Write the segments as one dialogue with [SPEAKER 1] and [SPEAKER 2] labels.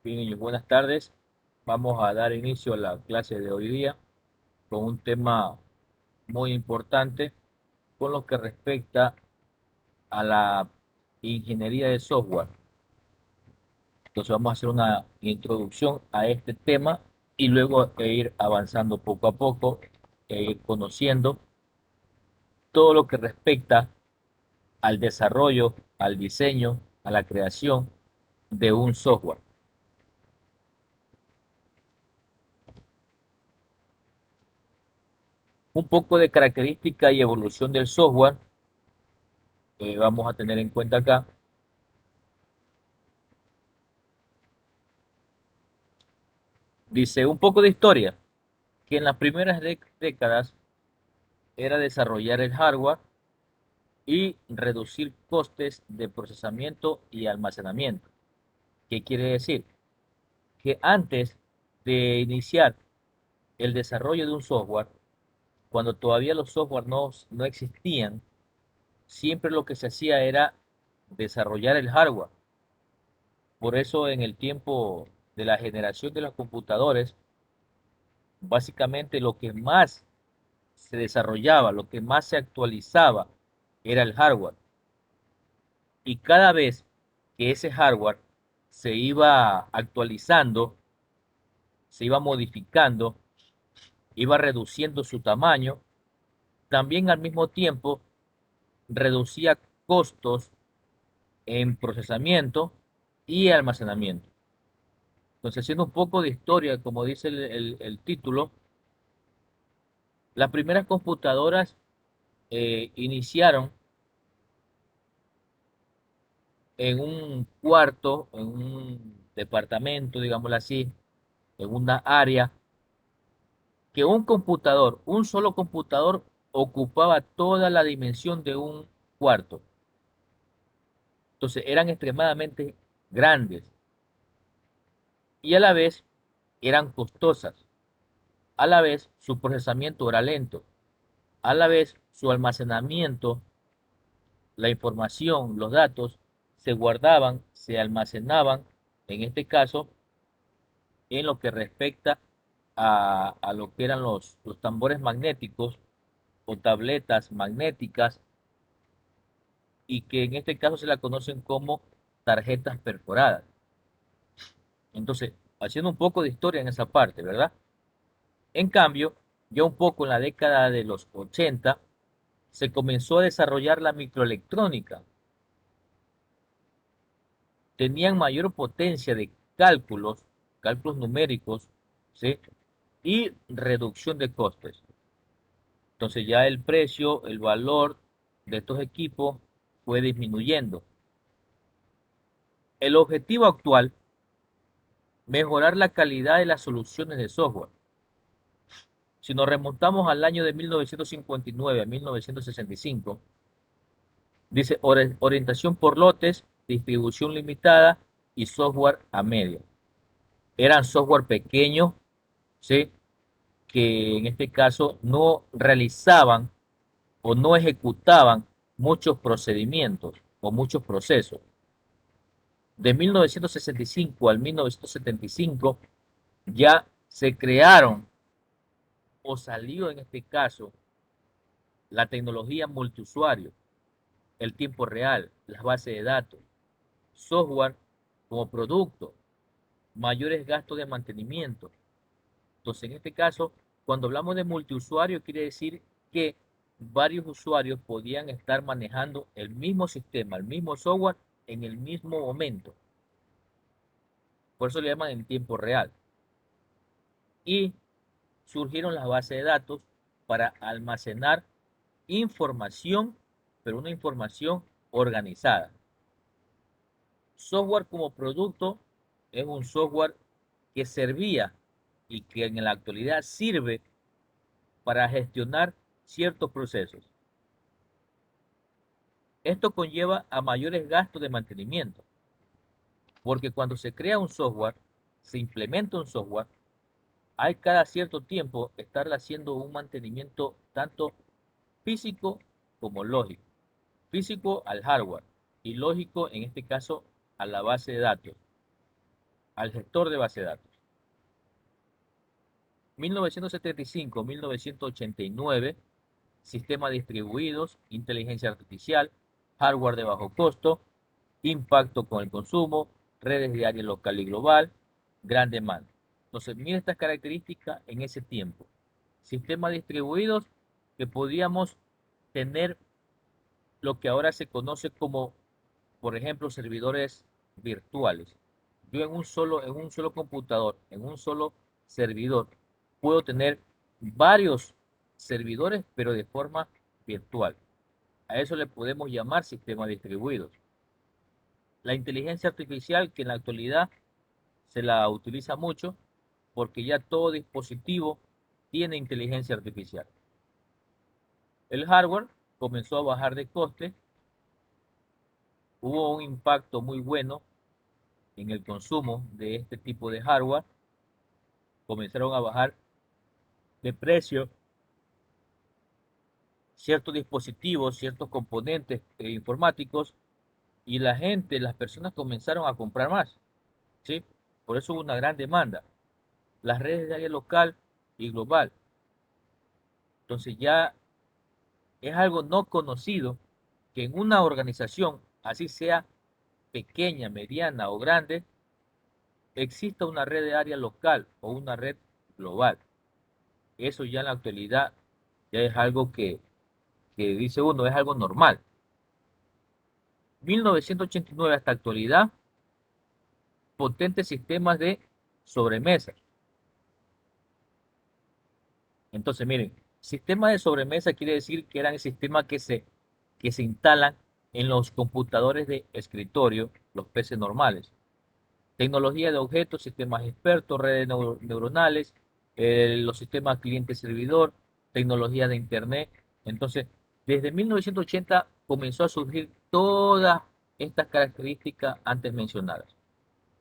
[SPEAKER 1] Bien, y buenas tardes. Vamos a dar inicio a la clase de hoy día con un tema muy importante con lo que respecta a la ingeniería de software. Entonces vamos a hacer una introducción a este tema y luego ir avanzando poco a poco e ir conociendo todo lo que respecta al desarrollo, al diseño, a la creación de un software. Un poco de característica y evolución del software vamos a tener en cuenta acá. Dice un poco de historia, que en las primeras décadas era desarrollar el hardware y reducir costes de procesamiento y almacenamiento. ¿Qué quiere decir? Que antes de iniciar el desarrollo de un software, cuando todavía los software no existían, siempre lo que se hacía era desarrollar el hardware. Por eso en el tiempo de la generación de los computadores, básicamente lo que más se desarrollaba, lo que más se actualizaba era el hardware. Y cada vez que ese hardware se iba actualizando, se iba modificando, iba reduciendo su tamaño, también al mismo tiempo reducía costos en procesamiento y almacenamiento. Entonces, haciendo un poco de historia, como dice el título, las primeras computadoras iniciaron en un cuarto, en un departamento, digámoslo así, en una área, que un computador, un solo computador, ocupaba toda la dimensión de un cuarto. Entonces eran extremadamente grandes y a la vez eran costosas. A la vez su procesamiento era lento. A la vez su almacenamiento, la información, los datos, se guardaban, se almacenaban, en este caso, en lo que respecta a lo que eran los tambores magnéticos o tabletas magnéticas y que en este caso se la conocen como tarjetas perforadas. Entonces, haciendo un poco de historia en esa parte, ¿verdad? En cambio, ya un poco en la década de los 80 se comenzó a desarrollar la microelectrónica. Tenían mayor potencia de cálculos, cálculos numéricos, ¿sí? Y reducción de costes. Entonces ya el precio, el valor de estos equipos fue disminuyendo. El objetivo actual, mejorar la calidad de las soluciones de software. Si nos remontamos al año de 1959 a 1965, dice orientación por lotes, distribución limitada y software a medio. Eran software pequeños, ¿sí? Que en este caso no realizaban o no ejecutaban muchos procedimientos o muchos procesos. De 1965 al 1975 ya se crearon o salió en este caso la tecnología multiusuario, el tiempo real, las bases de datos, software como producto, mayores gastos de mantenimiento. Entonces, en este caso, cuando hablamos de multiusuario, quiere decir que varios usuarios podían estar manejando el mismo sistema, el mismo software en el mismo momento. Por eso le llaman en tiempo real. Y surgieron las bases de datos para almacenar información, pero una información organizada. Software como producto es un software que servía y que en la actualidad sirve para gestionar ciertos procesos. Esto conlleva a mayores gastos de mantenimiento, porque cuando se crea un software, se implementa un software, hay cada cierto tiempo estarle haciendo un mantenimiento tanto físico como lógico. Físico al hardware y lógico en este caso a la base de datos. al gestor de base de datos. 1975-1989, sistemas distribuidos, inteligencia artificial, hardware de bajo costo, impacto con el consumo, redes de área local y global, gran demanda. Entonces, mira estas características en ese tiempo. Sistemas distribuidos que podíamos tener lo que ahora se conoce como, por ejemplo, servidores virtuales. Yo en un solo computador, en un solo servidor, puedo tener varios servidores, pero de forma virtual. A eso le podemos llamar sistemas distribuidos. La inteligencia artificial, que en la actualidad se la utiliza mucho, porque ya todo dispositivo tiene inteligencia artificial. El hardware comenzó a bajar de coste, hubo un impacto muy bueno en el consumo de este tipo de hardware, comenzaron a bajar de precio ciertos dispositivos, ciertos componentes informáticos, y la gente, las personas comenzaron a comprar más, ¿sí? Por eso hubo una gran demanda. Las redes de área local y global. Entonces ya es algo no conocido que en una organización, así sea pequeña, mediana o grande, exista una red de área local o una red global. Eso ya en la actualidad ya es algo que dice uno, es algo normal. 1989 hasta actualidad, potentes sistemas de sobremesa. Entonces, miren, sistema de sobremesa quiere decir que eran sistemas que se instalan en los computadores de escritorio, los PC normales. Tecnología de objetos, sistemas expertos, redes neuronales, los sistemas cliente-servidor, tecnología de Internet. Entonces, desde 1980 comenzó a surgir todas estas características antes mencionadas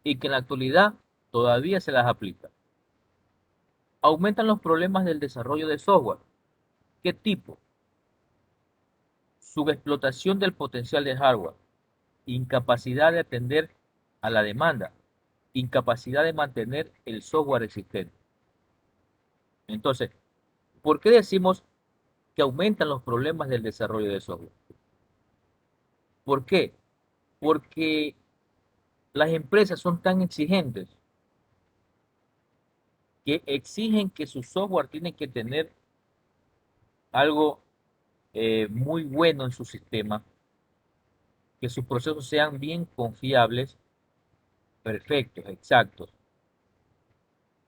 [SPEAKER 1] y que en la actualidad todavía se las aplica. Aumentan los problemas del desarrollo de software. ¿Qué tipo? Subexplotación del potencial de hardware, incapacidad de atender a la demanda, incapacidad de mantener el software existente. Entonces, ¿por qué decimos que aumentan los problemas del desarrollo de software? ¿Por qué? Porque las empresas son tan exigentes que exigen que su software tiene que tener algo muy bueno en su sistema, que sus procesos sean bien confiables, perfectos, exactos,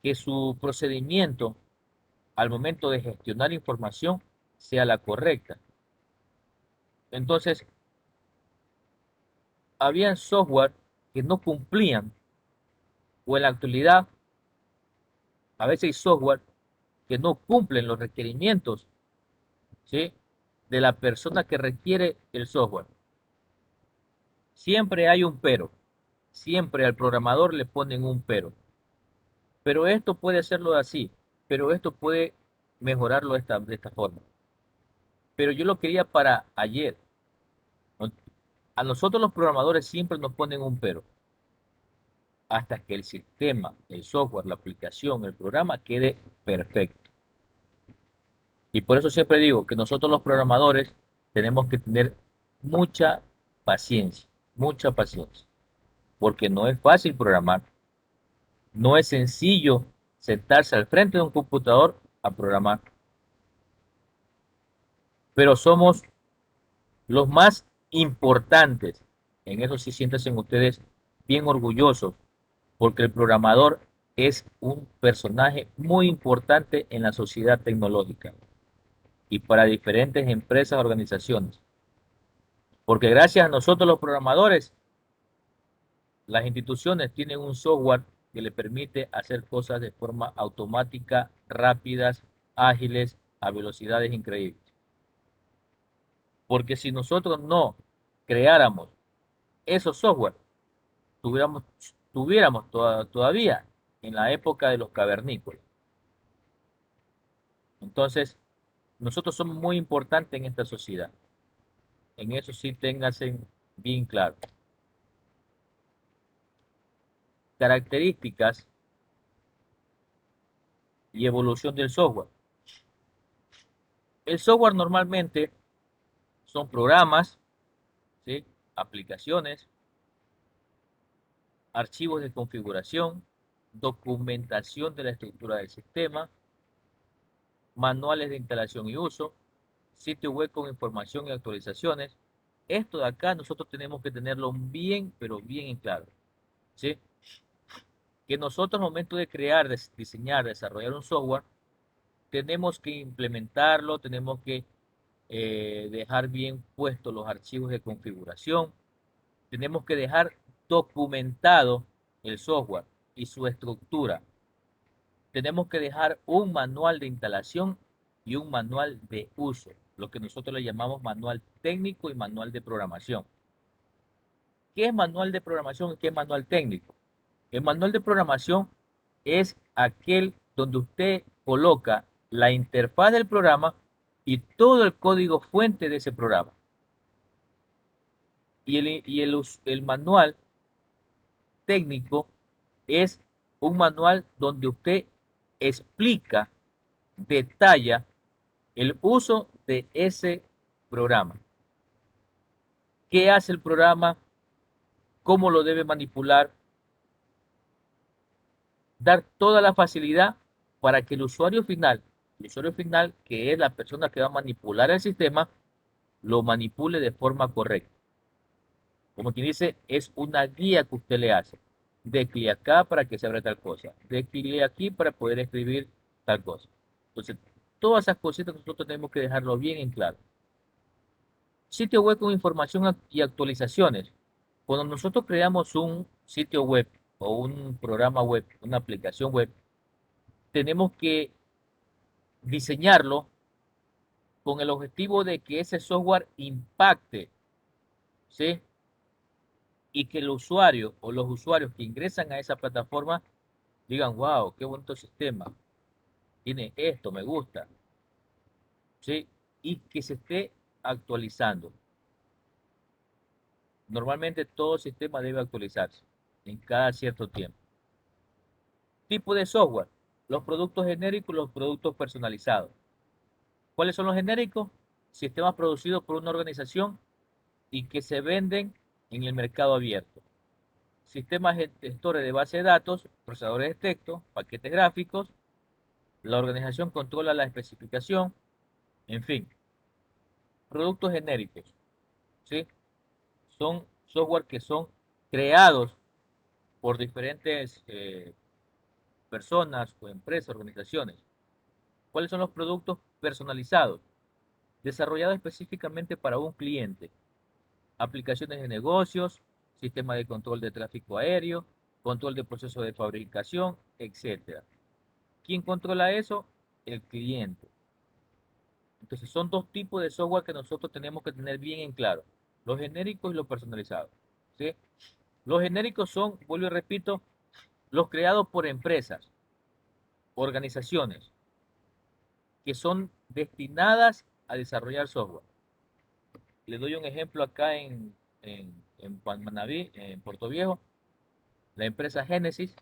[SPEAKER 1] que su procedimiento al momento de gestionar información sea la correcta. Entonces, habían software que no cumplían, o en la actualidad, a veces hay software que no cumplen los requerimientos, ¿sí?, de la persona que requiere el software. Siempre hay un pero, siempre al programador le ponen un pero. Pero esto puede hacerlo así, pero esto puede mejorarlo de esta forma. Pero yo lo quería para ayer. A nosotros los programadores siempre nos ponen un pero, hasta que el sistema, el software, la aplicación, el programa quede perfecto. Y por eso siempre digo que nosotros los programadores tenemos que tener mucha mucha paciencia, porque no es fácil programar, no es sencillo sentarse al frente de un computador a programar, pero somos los más importantes. En eso sí siéntanse ustedes bien orgullosos, porque el programador es un personaje muy importante en la sociedad tecnológica y para diferentes empresas, organizaciones. Porque gracias a nosotros los programadores, las instituciones tienen un software que le permite hacer cosas de forma automática, rápidas, ágiles, a velocidades increíbles. Porque si nosotros no creáramos esos software, tuviéramos todavía en la época de los cavernícolas. Entonces, nosotros somos muy importantes en esta sociedad. En eso sí ténganse bien claro. características y evolución del software. El software normalmente son programas, ¿sí? Aplicaciones, archivos de configuración, documentación de la estructura del sistema, manuales de instalación y uso, sitio web con información y actualizaciones. Esto de acá nosotros tenemos que tenerlo bien, pero bien en claro, ¿sí? Que nosotros al momento de crear, diseñar, desarrollar un software, tenemos que implementarlo, tenemos que dejar bien puestos los archivos de configuración, tenemos que dejar documentado el software y su estructura. Tenemos que dejar un manual de instalación y un manual de uso, lo que nosotros le llamamos manual técnico y manual de programación. ¿Qué es manual de programación y qué es manual técnico? El manual de programación es aquel donde usted coloca la interfaz del programa y todo el código fuente de ese programa. Y el manual técnico es un manual donde usted explica, detalla el uso de ese programa. ¿Qué hace el programa? ¿Cómo lo debe manipular? Dar toda la facilidad para que el usuario final, que es la persona que va a manipular el sistema, lo manipule de forma correcta. Como quien dice, es una guía que usted le hace. De clic acá para que se abra tal cosa. De clic aquí para poder escribir tal cosa. Entonces, todas esas cositas nosotros tenemos que dejarlo bien en claro. Sitio web con información y actualizaciones. Cuando nosotros creamos un sitio web o un programa web, una aplicación web, tenemos que diseñarlo con el objetivo de que ese software impacte, ¿sí? Y que el usuario o los usuarios que ingresan a esa plataforma digan, wow, qué bonito sistema, tiene esto, me gusta, ¿sí? Y que se esté actualizando. Normalmente todo sistema debe actualizarse en cada cierto tiempo. Tipo de software, los productos genéricos y los productos personalizados. ¿Cuáles son los genéricos? Sistemas producidos por una organización y que se venden en el mercado abierto. Sistemas gestores de base de datos, procesadores de texto, paquetes gráficos. La organización controla la especificación, en fin. Productos genéricos, ¿sí? Son software que son creados por diferentes personas o empresas, organizaciones. ¿Cuáles son los productos personalizados? Desarrollados específicamente para un cliente. Aplicaciones de negocios, sistema de control de tráfico aéreo, control de proceso de fabricación, etcétera. ¿Quién controla eso? El cliente. Entonces son dos tipos de software que nosotros tenemos que tener bien en claro, los genéricos y los personalizados, ¿sí? Los genéricos son, vuelvo y repito, los creados por empresas, organizaciones, que son destinadas a desarrollar software. Le doy un ejemplo acá en Manaví, en Puerto Viejo, la empresa Genesis,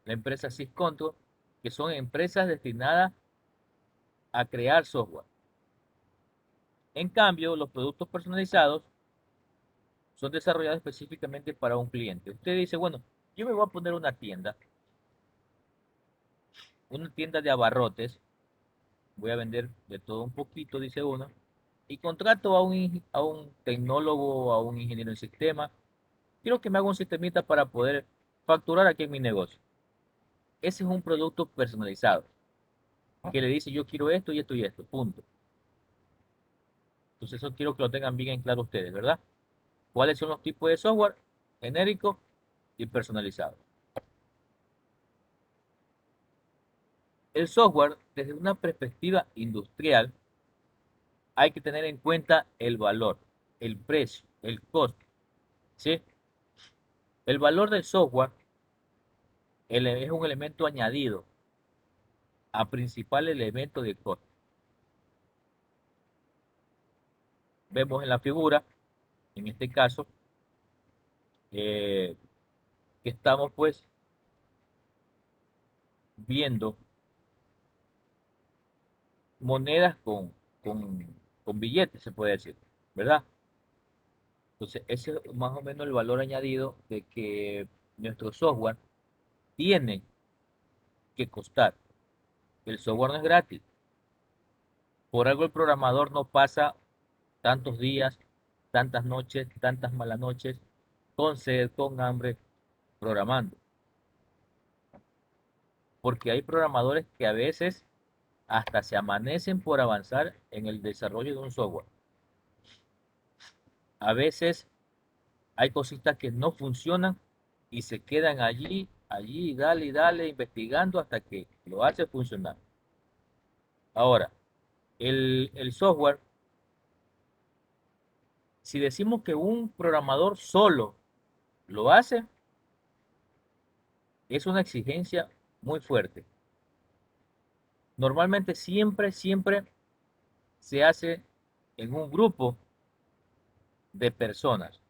[SPEAKER 1] la empresa SysControl, que son empresas destinadas a crear software. En cambio, los productos personalizados son desarrollados específicamente para un cliente. Usted dice, bueno, yo me voy a poner una tienda de abarrotes, voy a vender de todo un poquito, dice uno, y contrato a un tecnólogo, a un ingeniero en sistema, quiero que me haga un sistemita para poder facturar aquí en mi negocio. Ese es un producto personalizado, que le dice yo quiero esto y esto y esto, punto. Entonces eso quiero que lo tengan bien en claro ustedes, ¿verdad? ¿Cuáles son los tipos de software? Genérico y personalizado. El software, desde una perspectiva industrial, hay que tener en cuenta el valor, el precio, el costo, ¿sí? El valor del software es un elemento añadido a principal elemento de costo. Vemos en la figura, en este caso, eh, que estamos pues viendo monedas con billetes, se puede decir, ¿verdad? Entonces, ese es más o menos el valor añadido de que nuestro software tiene que costar. El software no es gratis. Por algo el programador no pasa tantos días, tantas noches, tantas malas noches, con sed, con hambre, programando. Porque hay programadores que a veces hasta se amanecen por avanzar en el desarrollo de un software. A veces hay cositas que no funcionan y se quedan allí, dale y dale, investigando hasta que lo hace funcionar. Ahora, el software, si decimos que un programador solo lo hace, es una exigencia muy fuerte. Normalmente siempre se hace en un grupo de personas,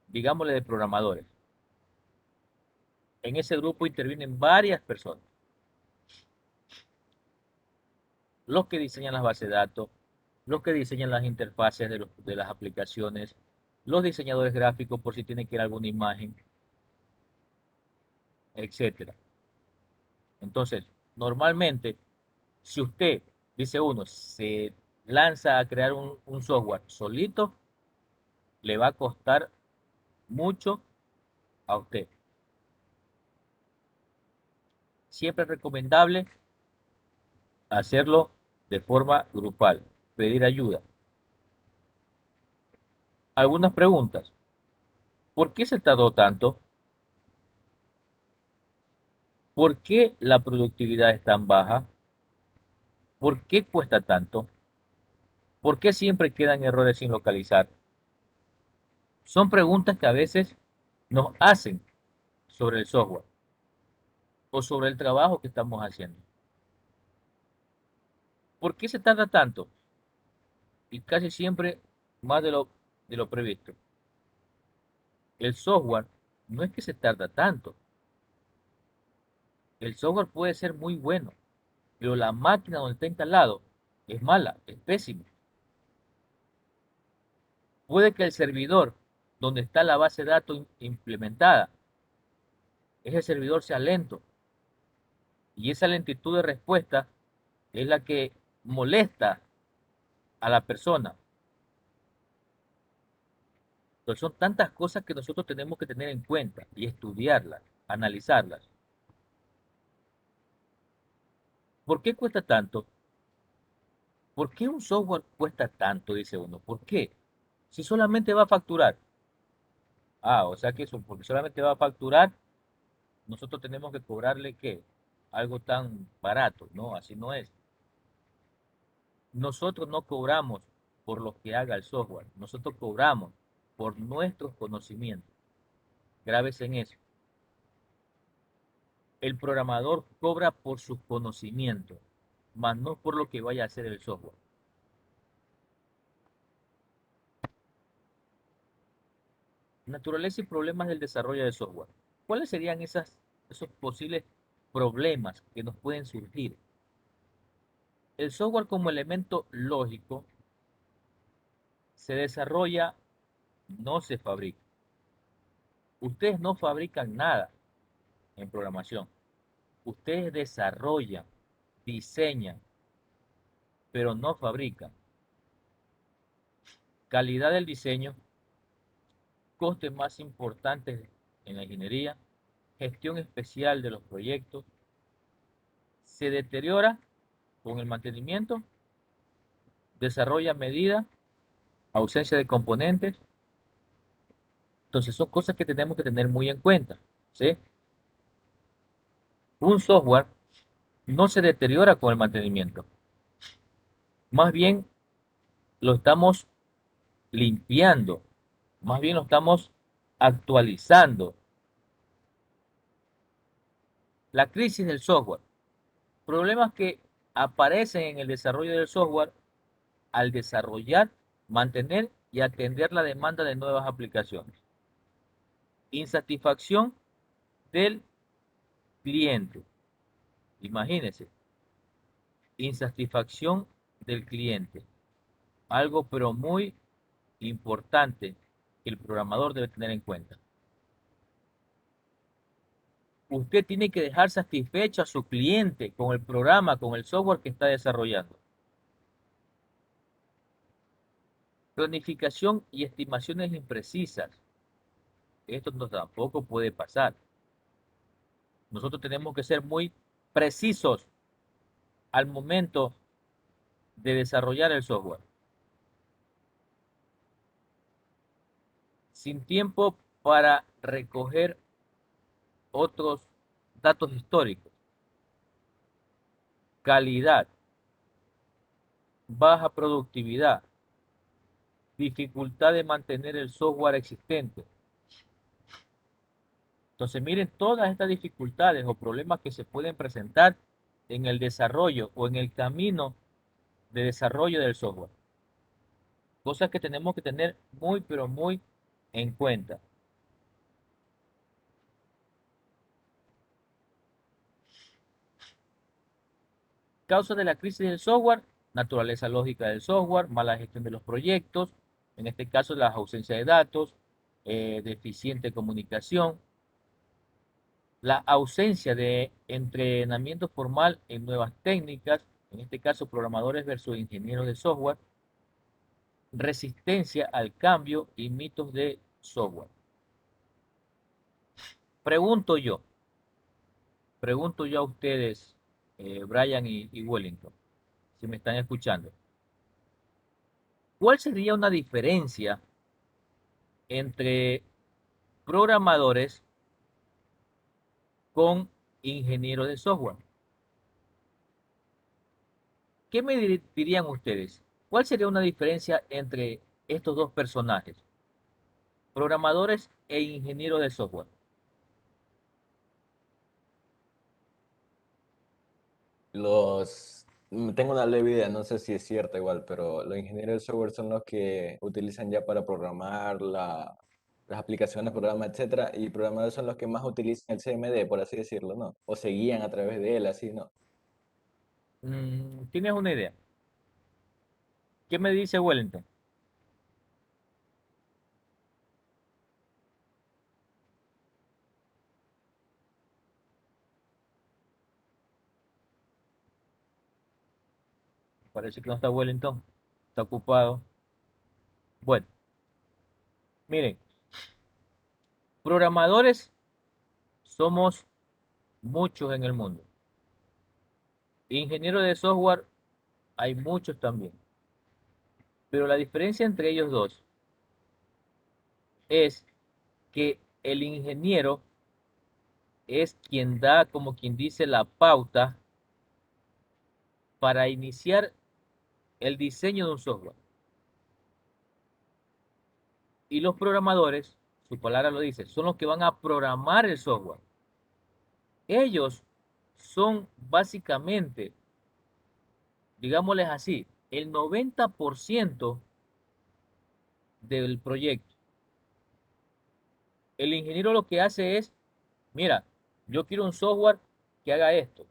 [SPEAKER 1] digámosle de programadores. En ese grupo intervienen varias personas. Los que diseñan las bases de datos, los que diseñan las interfaces de las aplicaciones, los diseñadores gráficos por si tienen que ir a alguna imagen, etcétera. Entonces, normalmente, si usted, dice uno, se lanza a crear un software solito, le va a costar mucho a usted. Siempre es recomendable hacerlo de forma grupal, pedir ayuda. Algunas preguntas. ¿Por qué se tardó tanto? ¿Por qué la productividad es tan baja? ¿Por qué cuesta tanto? ¿Por qué siempre quedan errores sin localizar? Son preguntas que a veces nos hacen sobre el software o sobre el trabajo que estamos haciendo. ¿Por qué se tarda tanto? Y casi siempre más de lo previsto. El software no es que se tarda tanto. El software puede ser muy bueno, pero la máquina donde está instalado es mala, es pésima. Puede que el servidor donde está la base de datos implementada, ese servidor sea lento y esa lentitud de respuesta es la que molesta a la persona. Entonces son tantas cosas que nosotros tenemos que tener en cuenta y estudiarlas, analizarlas. ¿Por qué cuesta tanto? ¿Por qué un software cuesta tanto? Dice uno. ¿Por qué? Si solamente va a facturar. Ah, o sea que eso, porque solamente va a facturar, nosotros tenemos que cobrarle ¿qué? Algo tan barato, ¿no? Así no es. Nosotros no cobramos por lo que haga el software, nosotros cobramos por nuestros conocimientos. Grábese en eso. El programador cobra por sus conocimientos, más no por lo que vaya a hacer el software. Naturaleza y problemas del desarrollo de software. ¿Cuáles serían esos posibles problemas que nos pueden surgir? El software como elemento lógico se desarrolla, no se fabrica. Ustedes no fabrican nada en programación. Ustedes desarrollan, diseñan, pero no fabrican. Calidad del diseño, costes más importantes en la ingeniería, gestión especial de los proyectos, se deteriora con el mantenimiento, desarrolla medida, ausencia de componentes. Entonces son cosas que tenemos que tener muy en cuenta, ¿sí? Un software no se deteriora con el mantenimiento. Más bien lo estamos limpiando, más bien lo estamos actualizando. La crisis del software. Problemas que aparecen en el desarrollo del software al desarrollar, mantener y atender la demanda de nuevas aplicaciones. Insatisfacción del cliente. Imagínense, insatisfacción del cliente. Algo pero muy importante que el programador debe tener en cuenta. Usted tiene que dejar satisfecho a su cliente con el programa, con el software que está desarrollando. Planificación y estimaciones imprecisas. Esto tampoco puede pasar. Nosotros tenemos que ser muy precisos al momento de desarrollar el software. Sin tiempo para recoger otros datos históricos. Calidad, baja productividad, dificultad de mantener el software existente. Entonces, miren todas estas dificultades o problemas que se pueden presentar en el desarrollo o en el camino de desarrollo del software. Cosas que tenemos que tener muy, pero muy en cuenta. Causa de la crisis del software, naturaleza lógica del software, mala gestión de los proyectos, en este caso la ausencia de datos, deficiente comunicación, la ausencia de entrenamiento formal en nuevas técnicas, en este caso programadores versus ingenieros de software, resistencia al cambio y mitos de software. Pregunto yo, pregunto yo a ustedes, Brian y Wellington, si me están escuchando, ¿cuál sería una diferencia entre programadores con ingenieros de software? ¿Qué me dirían ustedes? ¿Cuál sería una diferencia entre estos dos personajes, programadores e ingenieros de software?
[SPEAKER 2] Tengo una leve idea, no sé si es cierta igual, pero los ingenieros de software son los que utilizan ya para programar las aplicaciones, programas, etcétera, y programadores son los que más utilizan el CMD, por así decirlo, ¿no? O se guían a través de él, así, ¿no?
[SPEAKER 1] ¿Tienes una idea? ¿Qué me dice Wellington? Parece que no está Wellington, está ocupado. Bueno, miren, programadores somos muchos en el mundo. Ingenieros de software hay muchos también. Pero la diferencia entre ellos dos es que el ingeniero es quien da, como quien dice, la pauta para iniciar el diseño de un software. Y los programadores, su palabra lo dice, son los que van a programar el software. Ellos son básicamente, digámosles así, el 90% del proyecto. El ingeniero lo que hace es, mira, yo quiero un software que haga esto,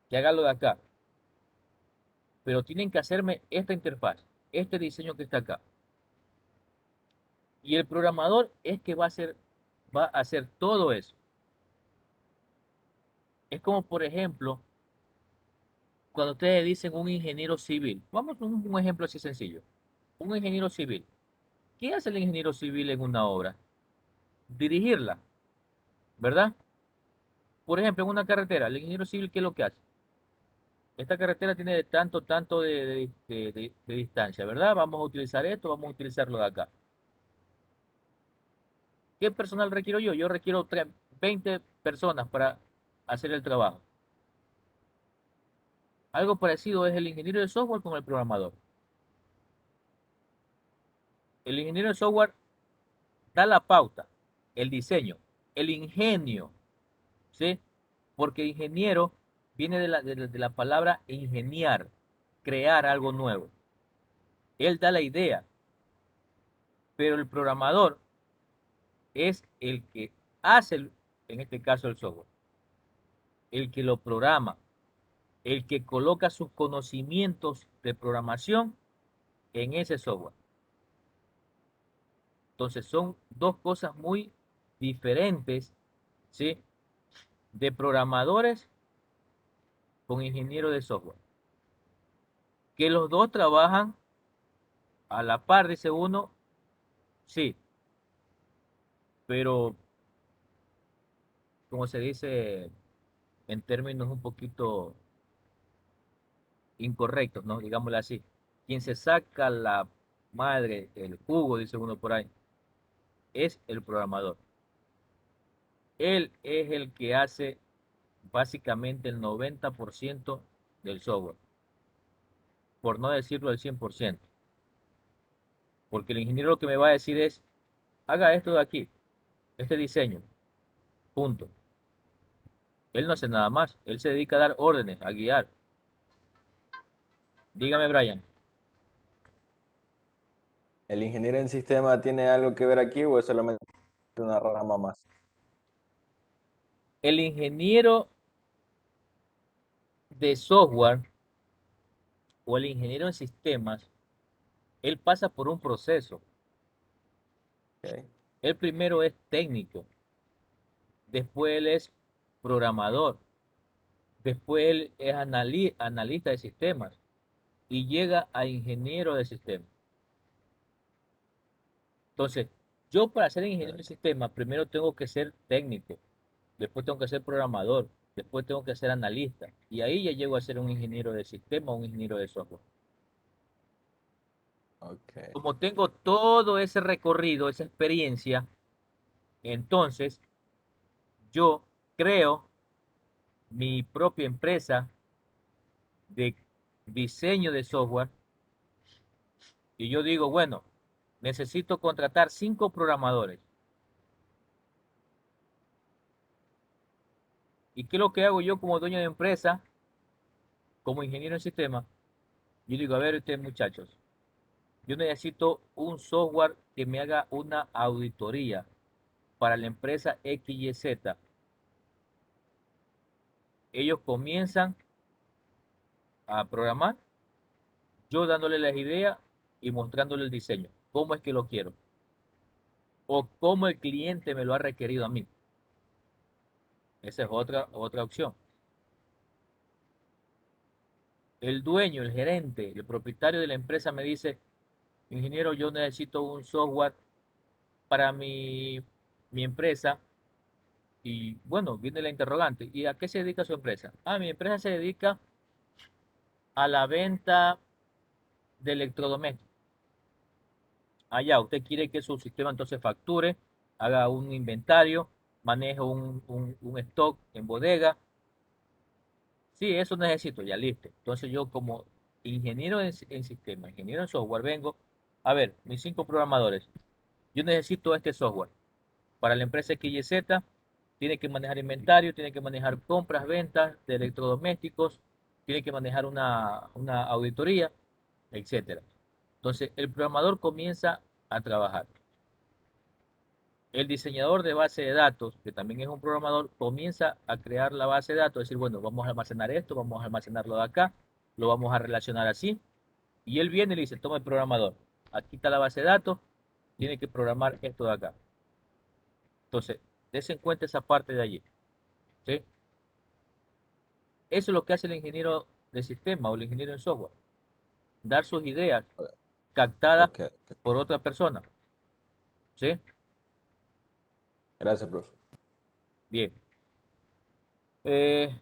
[SPEAKER 1] que haga lo de acá, pero tienen que hacerme esta interfaz, este diseño que está acá. Y el programador es que va a hacer todo eso. Es como, por ejemplo, cuando ustedes dicen un ingeniero civil. Vamos a un ejemplo así sencillo. Un ingeniero civil. ¿Qué hace el ingeniero civil en una obra? Dirigirla, ¿verdad? Por ejemplo, en una carretera, el ingeniero civil, ¿qué es lo que hace? Esta carretera tiene de tanto, tanto de distancia, ¿verdad? Vamos a utilizar esto, vamos a utilizarlo de acá. ¿Qué personal requiero yo? Yo requiero 20 personas para hacer el trabajo. Algo parecido es el ingeniero de software con el programador. El ingeniero de software da la pauta, el diseño, el ingenio, ¿sí? Porque ingeniero viene de la palabra ingeniar, crear algo nuevo. Él da la idea, pero el programador es el que hace, en este caso, el software, el que lo programa, el que coloca sus conocimientos de programación en ese software. Entonces son dos cosas muy diferentes, ¿sí? De programadores con ingenieros de software. Que los dos trabajan a la par, dice uno, sí, pero como se dice en términos un poquito incorrectos, ¿no? Digámoslo así. Quien se saca la madre, el jugo, dice uno por ahí, es el programador. Él es el que hace básicamente el 90% del software, por no decirlo el 100%. Porque el ingeniero lo que me va a decir es, haga esto de aquí, este diseño, punto. Él no hace nada más, él se dedica a dar órdenes, a guiar. Dígame, Brian.
[SPEAKER 2] ¿El ingeniero en sistema tiene algo que ver aquí o es solamente una rama más?
[SPEAKER 1] El ingeniero de software o el ingeniero en sistemas, él pasa por un proceso.
[SPEAKER 2] Ok.
[SPEAKER 1] Él primero es técnico, después él es programador, después él es analista de sistemas y llega a ingeniero de sistemas. Entonces, yo para ser ingeniero de sistemas, primero tengo que ser técnico, después tengo que ser programador, después tengo que ser analista y ahí ya llego a ser un ingeniero de sistema o un ingeniero de software.
[SPEAKER 2] Ok.
[SPEAKER 1] Como tengo todo ese recorrido, esa experiencia, entonces yo creo mi propia empresa de diseño de software y yo digo, bueno, necesito contratar 5 programadores. ¿Y qué es lo que hago yo como dueño de empresa, como ingeniero en sistema? Yo digo, a ver ustedes muchachos, yo necesito un software que me haga una auditoría para la empresa XYZ. Ellos comienzan a programar, yo dándole las ideas y mostrándole el diseño, cómo es que lo quiero o cómo el cliente me lo ha requerido a mí. Esa es otra opción. El dueño, el gerente, el propietario de la empresa me dice, ingeniero, yo necesito un software para mi empresa. Y bueno, viene la interrogante. ¿Y a qué se dedica su empresa? Ah, mi empresa se dedica a la venta de electrodomésticos. Allá, usted quiere que su sistema entonces facture, haga un inventario, maneje un stock en bodega. Sí, eso necesito, ya listo. Entonces yo como ingeniero en sistema, ingeniero en software, vengo, a ver, mis 5 programadores, yo necesito este software. Para la empresa XYZ, tiene que manejar inventario, tiene que manejar compras, ventas de electrodomésticos, tiene que manejar una auditoría, etcétera. Entonces, el programador comienza a trabajar. El diseñador de base de datos, que también es un programador, comienza a crear la base de datos, decir, bueno, vamos a almacenar esto, vamos a almacenarlo de acá, lo vamos a relacionar así. Y él viene y le dice, toma el programador, aquí está la base de datos, tiene que programar esto de acá. Entonces, des en cuenta esa parte de allí. ¿Sí? Eso es lo que hace el ingeniero de sistema o el ingeniero en software, dar sus ideas captadas
[SPEAKER 2] Ok. Ok.
[SPEAKER 1] por otra persona. ¿Sí?
[SPEAKER 2] Gracias, profe.
[SPEAKER 1] Bien. Eh,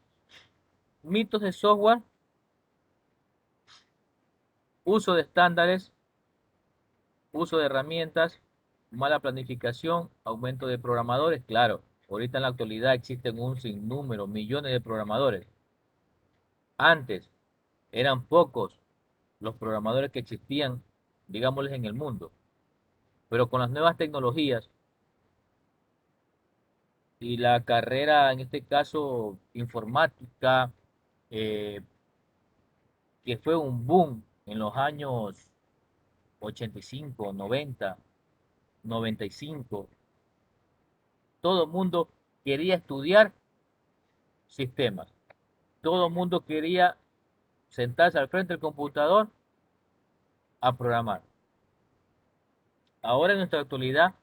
[SPEAKER 1] mitos de software, uso de estándares, uso de herramientas, mala planificación, aumento de programadores. Claro, ahorita en la actualidad existen un sinnúmero, millones de programadores. Antes eran pocos los programadores que existían, digámosles, en el mundo. Pero con las nuevas tecnologías y la carrera, en este caso, informática, eh, que fue un boom en los años 85, 90, 95. todo el mundo quería estudiar sistemas. Todo el mundo quería sentarse al frente del computador a programar. Ahora en nuestra actualidad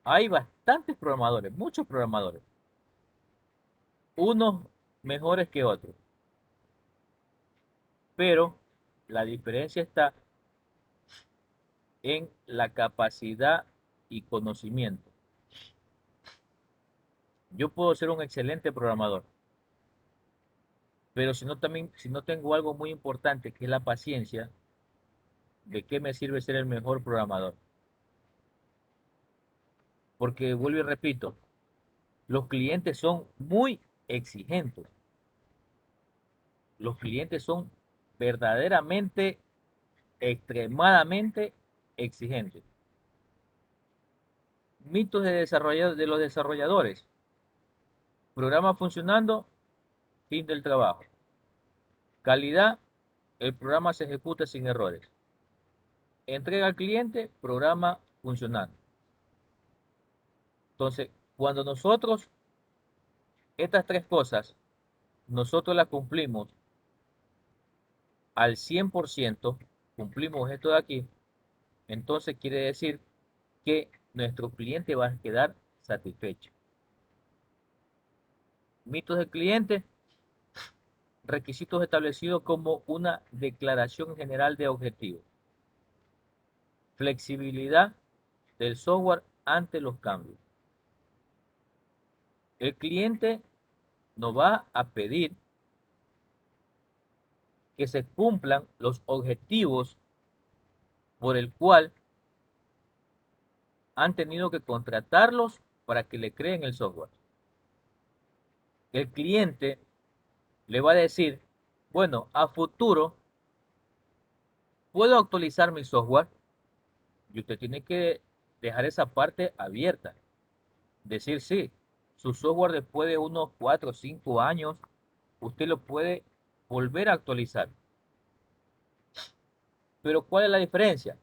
[SPEAKER 1] hay bastantes programadores, muchos programadores, unos mejores que otros, pero la diferencia está en la capacidad y conocimiento. Yo puedo ser un excelente programador, pero si no tengo algo muy importante que es la paciencia, ¿de qué me sirve ser el mejor programador? Porque vuelvo y repito, los clientes son muy exigentes. Los clientes son verdaderamente, extremadamente exigentes. Mitos de los desarrolladores. Programa funcionando, fin del trabajo. Calidad, el programa se ejecuta sin errores. Entrega al cliente, programa funcionando. Entonces, cuando estas tres cosas, nosotros las cumplimos al 100%, cumplimos esto de aquí, entonces quiere decir que nuestro cliente va a quedar satisfecho. Mitos del cliente, requisitos establecidos como una declaración general de objetivos. Flexibilidad del software ante los cambios. El cliente nos va a pedir que se cumplan los objetivos por el cual han tenido que contratarlos para que le creen el software. El cliente le va a decir, bueno, a futuro puedo actualizar mi software y usted tiene que dejar esa parte abierta. Decir, sí, su software después de unos 4 o 5 años, usted lo puede volver a actualizar. Pero ¿cuál es la diferencia?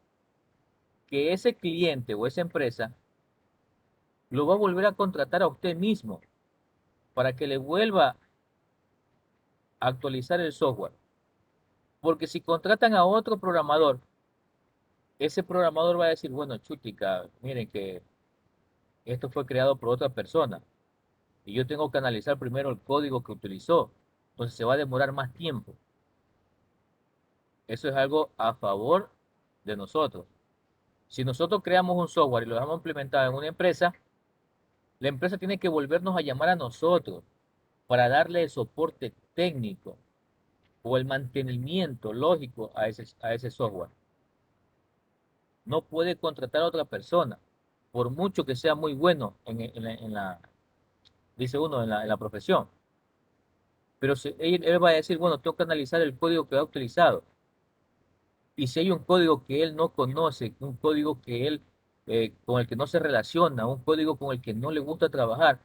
[SPEAKER 1] Que ese cliente o esa empresa lo va a volver a contratar a usted mismo para que le vuelva a actualizar el software. Porque si contratan a otro programador, ese programador va a decir, bueno, chutica, miren que esto fue creado por otra persona y yo tengo que analizar primero el código que utilizó. Entonces se va a demorar más tiempo. Eso es algo a favor de nosotros. Si nosotros creamos un software y lo dejamos implementado en una empresa, la empresa tiene que volvernos a llamar a nosotros para darle el soporte técnico o el mantenimiento lógico a ese software. No puede contratar a otra persona, por mucho que sea muy bueno dice uno, en la profesión. Pero él va a decir, bueno, tengo que analizar el código que ha utilizado. Y si hay un código que él no conoce, un código que con el que no se relaciona, un código con el que no le gusta trabajar,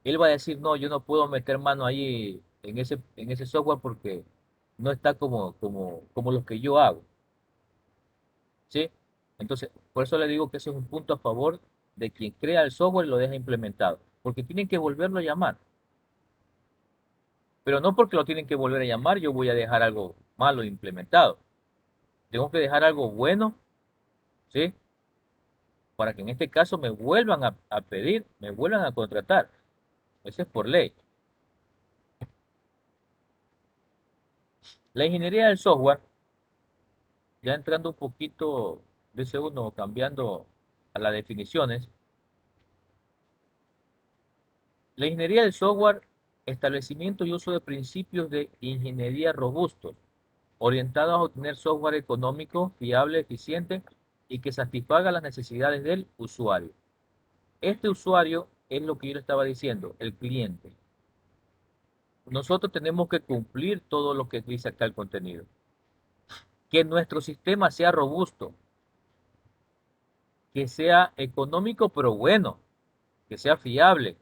[SPEAKER 1] él va a decir, no, yo no puedo meter mano ahí en ese software porque no está como lo que yo hago. ¿Sí? Entonces, por eso le digo que ese es un punto a favor de quien crea el software y lo deja implementado, porque tienen que volverlo a llamar. Pero no porque lo tienen que volver a llamar, yo voy a dejar algo malo implementado. Tengo que dejar algo bueno, ¿sí? Para que en este caso me vuelvan a pedir, me vuelvan a contratar. Eso es por ley. La ingeniería del software, ya entrando un poquito, dice uno, cambiando a las definiciones, la ingeniería del software, establecimiento y uso de principios de ingeniería robustos, orientados a obtener software económico, fiable, eficiente y que satisfaga las necesidades del usuario. Este usuario es lo que yo le estaba diciendo, el cliente. Nosotros tenemos que cumplir todo lo que dice acá el contenido. Que nuestro sistema sea robusto, que sea económico pero bueno, que sea fiable,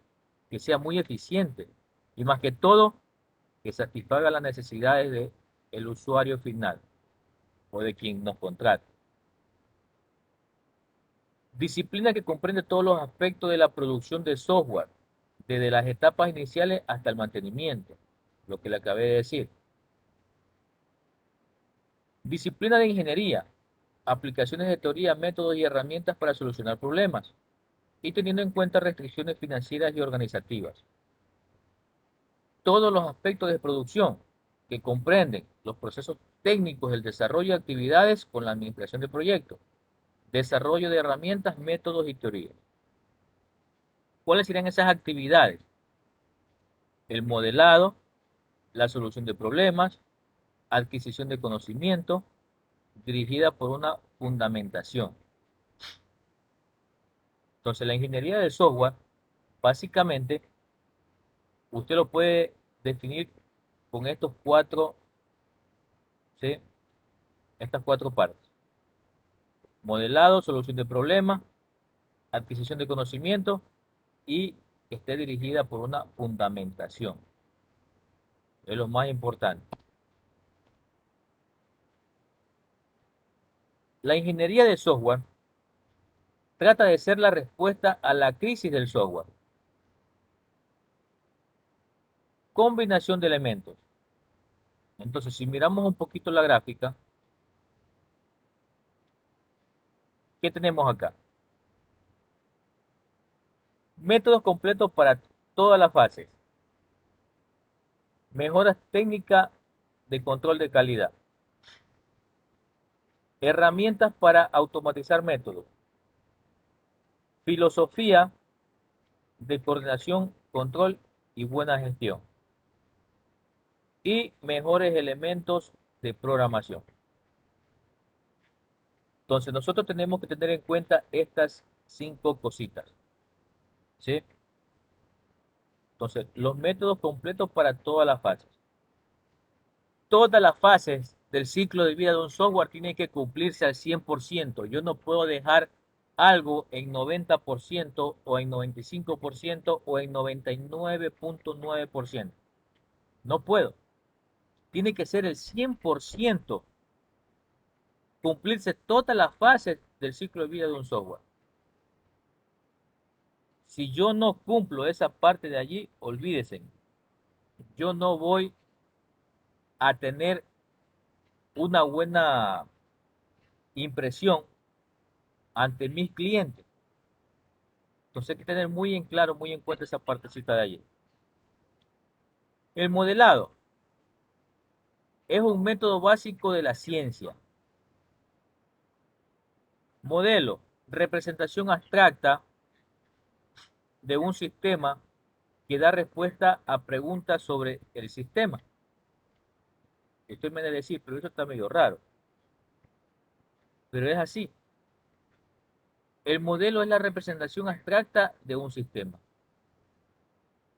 [SPEAKER 1] que sea muy eficiente y más que todo, que satisfaga las necesidades del usuario final o de quien nos contrate. Disciplina que comprende todos los aspectos de la producción de software, desde las etapas iniciales hasta el mantenimiento, lo que le acabé de decir. Disciplina de ingeniería, aplicaciones de teoría, métodos y herramientas para solucionar problemas, y teniendo en cuenta restricciones financieras y organizativas. Todos los aspectos de producción, que comprenden los procesos técnicos del desarrollo de actividades con la administración de proyectos, desarrollo de herramientas, métodos y teorías. ¿Cuáles serían esas actividades? El modelado, la solución de problemas, adquisición de conocimiento, dirigida por una fundamentación. Entonces, la ingeniería del software, básicamente, usted lo puede definir con estos cuatro, ¿sí? Estas cuatro partes. Modelado, solución de problemas, adquisición de conocimiento y que esté dirigida por una fundamentación. Es lo más importante. La ingeniería de software trata de ser la respuesta a la crisis del software. Combinación de elementos. Entonces, si miramos un poquito la gráfica, ¿qué tenemos acá? Métodos completos para todas las fases. Mejoras técnicas de control de calidad. Herramientas para automatizar métodos. Filosofía de coordinación, control y buena gestión. Y mejores elementos de programación. Entonces, nosotros tenemos que tener en cuenta estas 5 cositas. ¿Sí? Entonces, los métodos completos para todas las fases. Todas las fases del ciclo de vida de un software tienen que cumplirse al 100%. Yo no puedo dejar algo en 90% o en 95% o en 99.9%. No puedo. Tiene que ser el 100%, cumplirse todas las fases del ciclo de vida de un software. Si yo no cumplo esa parte de allí, olvídense. Yo no voy a tener una buena impresión ante mis clientes. Entonces hay que tener muy en claro, muy en cuenta esa partecita de allí. El modelado es un método básico de la ciencia. Modelo, representación abstracta de un sistema que da respuesta a preguntas sobre el sistema. Esto me debe decir, pero eso está medio raro. Pero es así. El modelo es la representación abstracta de un sistema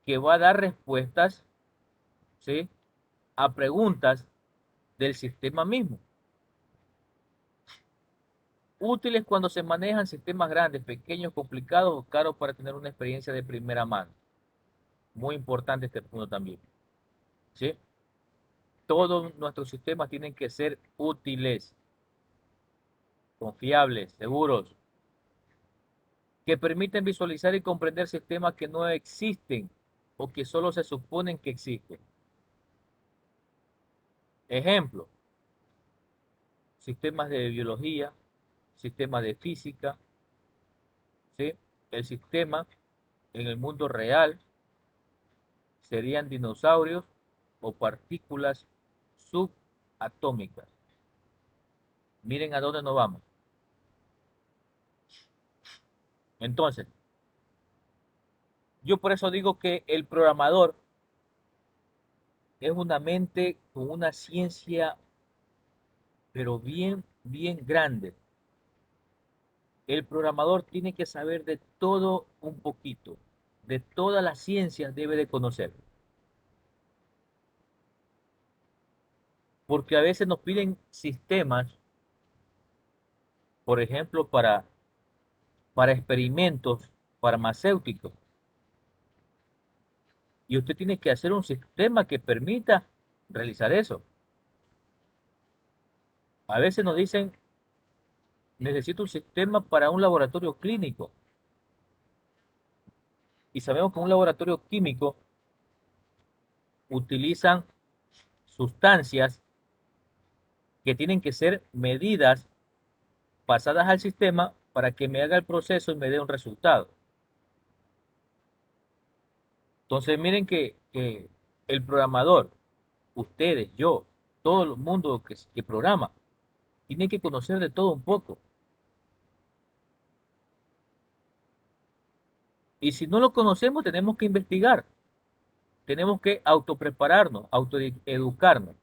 [SPEAKER 1] que va a dar respuestas, ¿sí?, a preguntas del sistema mismo. Útiles cuando se manejan sistemas grandes, pequeños, complicados o caros para tener una experiencia de primera mano. Muy importante este punto también. ¿Sí? Todos nuestros sistemas tienen que ser útiles, confiables, seguros, que permiten visualizar y comprender sistemas que no existen o que solo se suponen que existen. Ejemplo, sistemas de biología, sistemas de física, ¿sí? El sistema en el mundo real serían dinosaurios o partículas subatómicas. Miren a dónde nos vamos. Entonces, yo por eso digo que el programador es una mente con una ciencia, pero bien, bien grande. El programador tiene que saber de todo un poquito, de todas las ciencias debe de conocer. Porque a veces nos piden sistemas, por ejemplo, para experimentos farmacéuticos. Y usted tiene que hacer un sistema que permita realizar eso. A veces nos dicen, necesito un sistema para un laboratorio clínico. Y sabemos que un laboratorio químico utilizan sustancias que tienen que ser medidas, pasadas al sistema para que me haga el proceso y me dé un resultado. Entonces miren que el programador, ustedes, yo, todo el mundo que programa, tiene que conocer de todo un poco. Y si no lo conocemos, tenemos que investigar, tenemos que autoprepararnos, autoeducarnos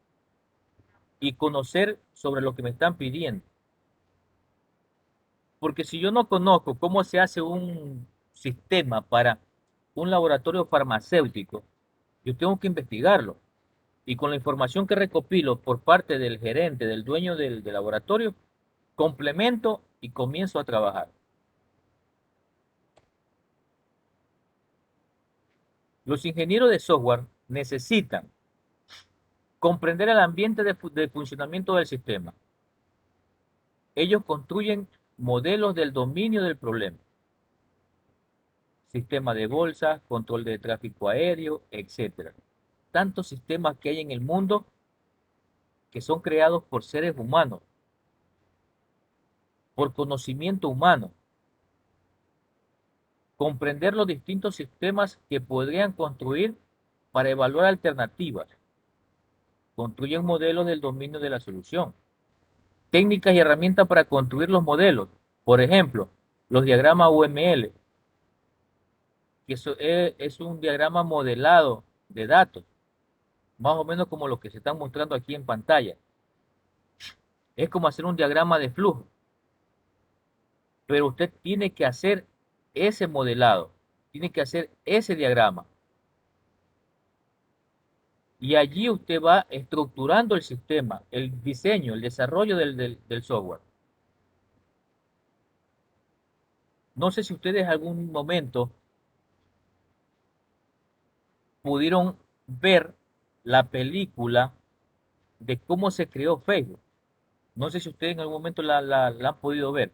[SPEAKER 1] y conocer sobre lo que me están pidiendo. Porque si yo no conozco cómo se hace un sistema para un laboratorio farmacéutico, yo tengo que investigarlo. Y con la información que recopilo por parte del gerente, del dueño del laboratorio, complemento y comienzo a trabajar. Los ingenieros de software necesitan comprender el ambiente de funcionamiento del sistema. Ellos construyen modelos del dominio del problema, sistema de bolsa, control de tráfico aéreo, etcétera. Tantos sistemas que hay en el mundo que son creados por seres humanos, por conocimiento humano. Comprender los distintos sistemas que podrían construir para evaluar alternativas. Construyen modelos del dominio de la solución. Técnicas y herramientas para construir los modelos. Por ejemplo, los diagramas UML, que eso es un diagrama modelado de datos, más o menos como lo que se están mostrando aquí en pantalla. Es como hacer un diagrama de flujo, pero usted tiene que hacer ese modelado, tiene que hacer ese diagrama. Y allí usted va estructurando el sistema, el diseño, el desarrollo del software. No sé si ustedes en algún momento pudieron ver la película de cómo se creó Facebook. No sé si ustedes en algún momento la han podido ver.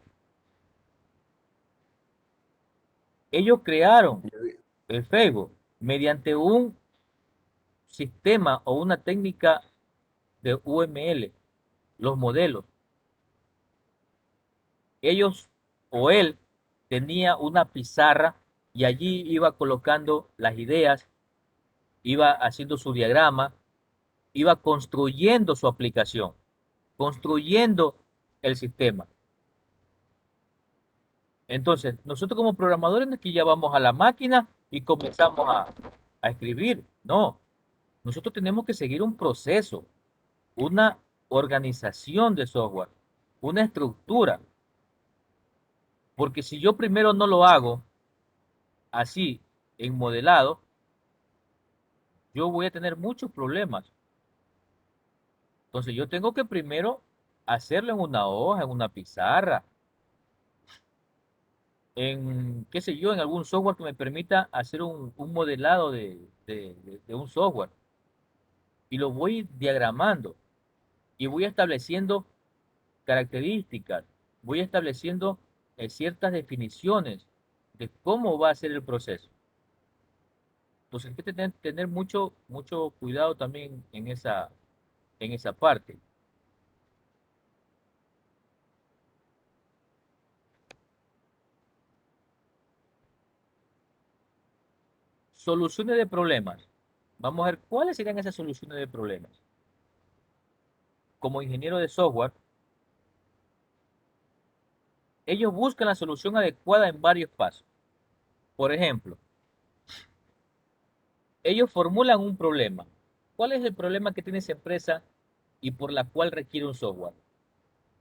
[SPEAKER 1] Ellos crearon
[SPEAKER 2] Yo vi-
[SPEAKER 1] el Facebook mediante un sistema o una técnica de UML, los modelos. Ellos o él tenía una pizarra y allí iba colocando las ideas, iba haciendo su diagrama, iba construyendo su aplicación, construyendo el sistema. Entonces, nosotros como programadores no es que ya vamos a la máquina y comenzamos a escribir. No, nosotros tenemos que seguir un proceso, una organización de software, una estructura. Porque si yo primero no lo hago así, en modelado, yo voy a tener muchos problemas. Entonces yo tengo que primero hacerlo en una hoja, en una pizarra, en, qué sé yo, en algún software que me permita hacer un modelado de un software. Y lo voy diagramando y voy estableciendo características, voy estableciendo ciertas definiciones de cómo va a ser el proceso. Entonces hay que tener mucho cuidado también en esa parte. Soluciones de problemas. Vamos a ver cuáles serían esas soluciones de problemas. Como ingeniero de software, ellos buscan la solución adecuada en varios pasos. Por ejemplo, ellos formulan un problema. ¿Cuál es el problema que tiene esa empresa y por la cual requiere un software?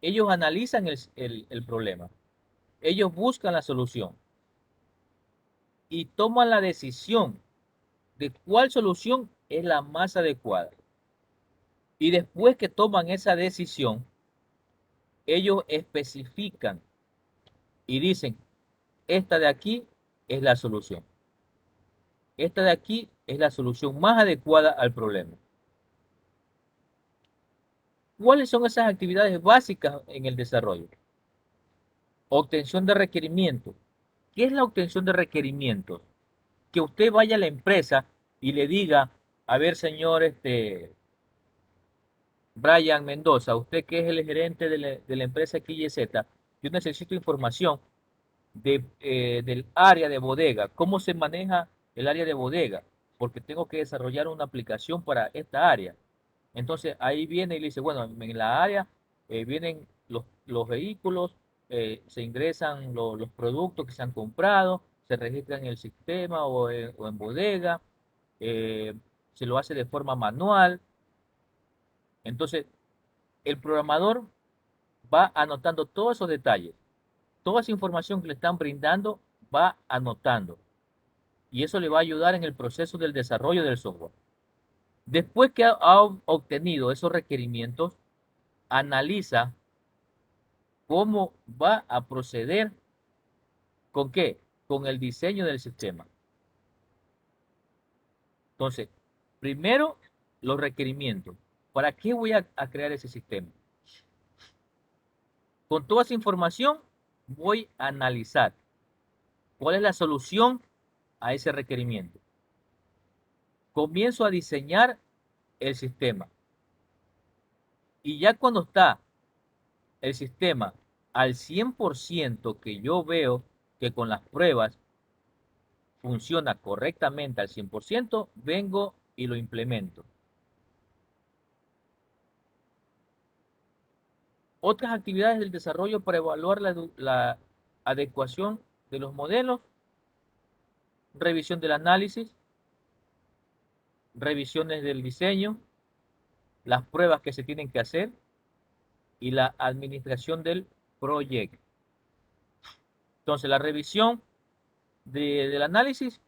[SPEAKER 1] Ellos analizan el problema. Ellos buscan la solución y toman la decisión de cuál solución es la más adecuada. Y después que toman esa decisión, ellos especifican y dicen, esta de aquí es la solución. Esta de aquí es la solución más adecuada al problema. ¿Cuáles son esas actividades básicas en el desarrollo? Obtención de requerimientos. ¿Qué es la obtención de requerimientos? Que usted vaya a la empresa y le diga, a ver, señor, Brian Mendoza, usted que es el gerente de la empresa XYZ, yo necesito información del área de bodega, cómo se maneja el área de bodega, porque tengo que desarrollar una aplicación para esta área. Entonces ahí viene y le dice, bueno, en la área vienen los vehículos, se ingresan los productos que se han comprado, se registran en el sistema o en bodega, eh, se lo hace de forma manual. Entonces el programador va anotando todos esos detalles, toda esa información que le están brindando, va anotando. Y eso le va a ayudar en el proceso del desarrollo del software. Después que ha obtenido esos requerimientos, analiza cómo va a proceder. ¿Con qué? Con el diseño del sistema. Entonces, primero, los requerimientos. ¿Para qué voy a crear ese sistema? Con toda esa información, voy a analizar cuál es la solución a ese requerimiento. Comienzo a diseñar el sistema. Y ya cuando está el sistema al 100%, que yo veo que con las pruebas funciona correctamente al 100%, vengo y lo implemento. Otras actividades del desarrollo para evaluar la adecuación de los modelos: revisión del análisis, revisiones del diseño, las pruebas que se tienen que hacer y la administración del proyecto. Entonces, la revisión del análisis,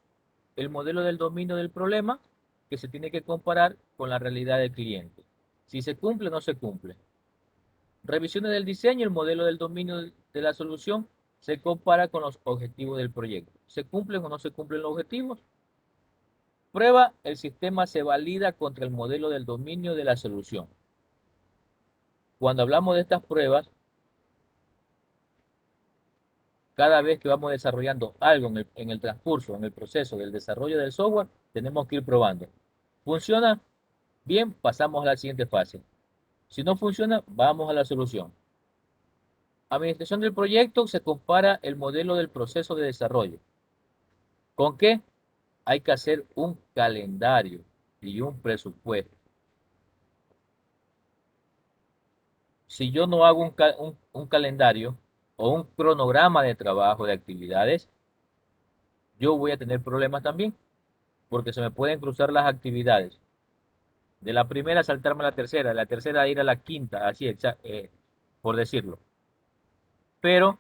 [SPEAKER 1] el modelo del dominio del problema, que se tiene que comparar con la realidad del cliente. Si se cumple o no se cumple. Revisiones del diseño, el modelo del dominio de la solución se compara con los objetivos del proyecto. ¿Se cumplen o no se cumplen los objetivos? Prueba, el sistema se valida contra el modelo del dominio de la solución. Cuando hablamos de estas pruebas, cada vez que vamos desarrollando algo en el transcurso, en el proceso del desarrollo del software, tenemos que ir probando. ¿Funciona? Bien, pasamos a la siguiente fase. Si no funciona, vamos a la solución. Administración del proyecto: se compara el modelo del proceso de desarrollo. ¿Con qué? Hay que hacer un calendario y un presupuesto. Si yo no hago un calendario o un cronograma de trabajo, de actividades, yo voy a tener problemas también, porque se me pueden cruzar las actividades. De la primera saltarme a la tercera ir a la quinta, así, por decirlo. Pero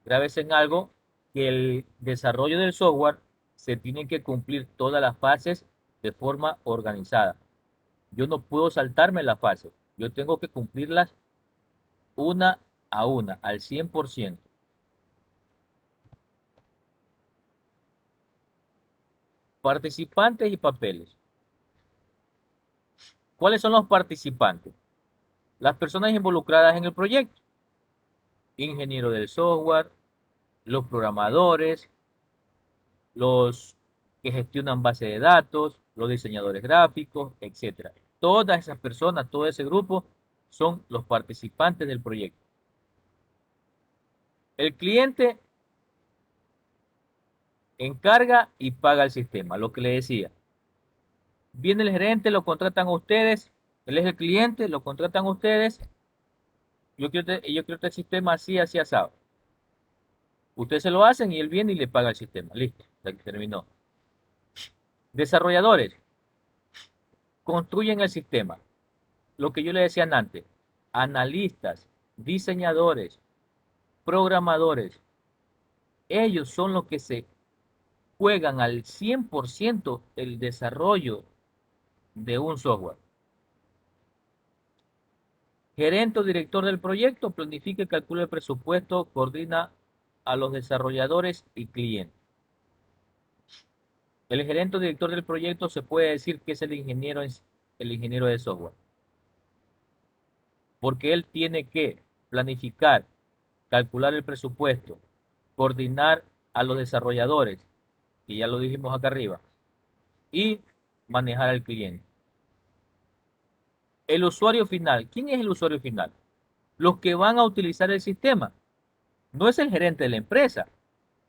[SPEAKER 1] grábese en algo, que el desarrollo del software se tiene que cumplir todas las fases de forma organizada. Yo no puedo saltarme las fases, yo tengo que cumplirlas una a una, al 100%. Participantes y papeles. ¿Cuáles son los participantes? Las personas involucradas en el proyecto: ingeniero del software, los programadores, los que gestionan base de datos, los diseñadores gráficos, etcétera. Todas esas personas, todo ese grupo son los participantes del proyecto. El cliente encarga y paga el sistema, lo que le decía. Viene el gerente, lo contratan a ustedes, él es el cliente, lo contratan a ustedes. Yo quiero este sistema así, así, asado. Ustedes se lo hacen y él viene y le paga el sistema. Listo, ya que terminó. Desarrolladores construyen el sistema. Lo que yo le decía antes: analistas, diseñadores, programadores, ellos son los que se juegan al 100% el desarrollo de un software. Gerente o director del proyecto planifica y calcula el presupuesto, coordina a los desarrolladores y clientes. El gerente o director del proyecto se puede decir que es el ingeniero de software, porque él tiene que planificar, calcular el presupuesto, coordinar a los desarrolladores, que ya lo dijimos acá arriba, y manejar al cliente. El usuario final. ¿Quién es el usuario final? Los que van a utilizar el sistema. No es el gerente de la empresa.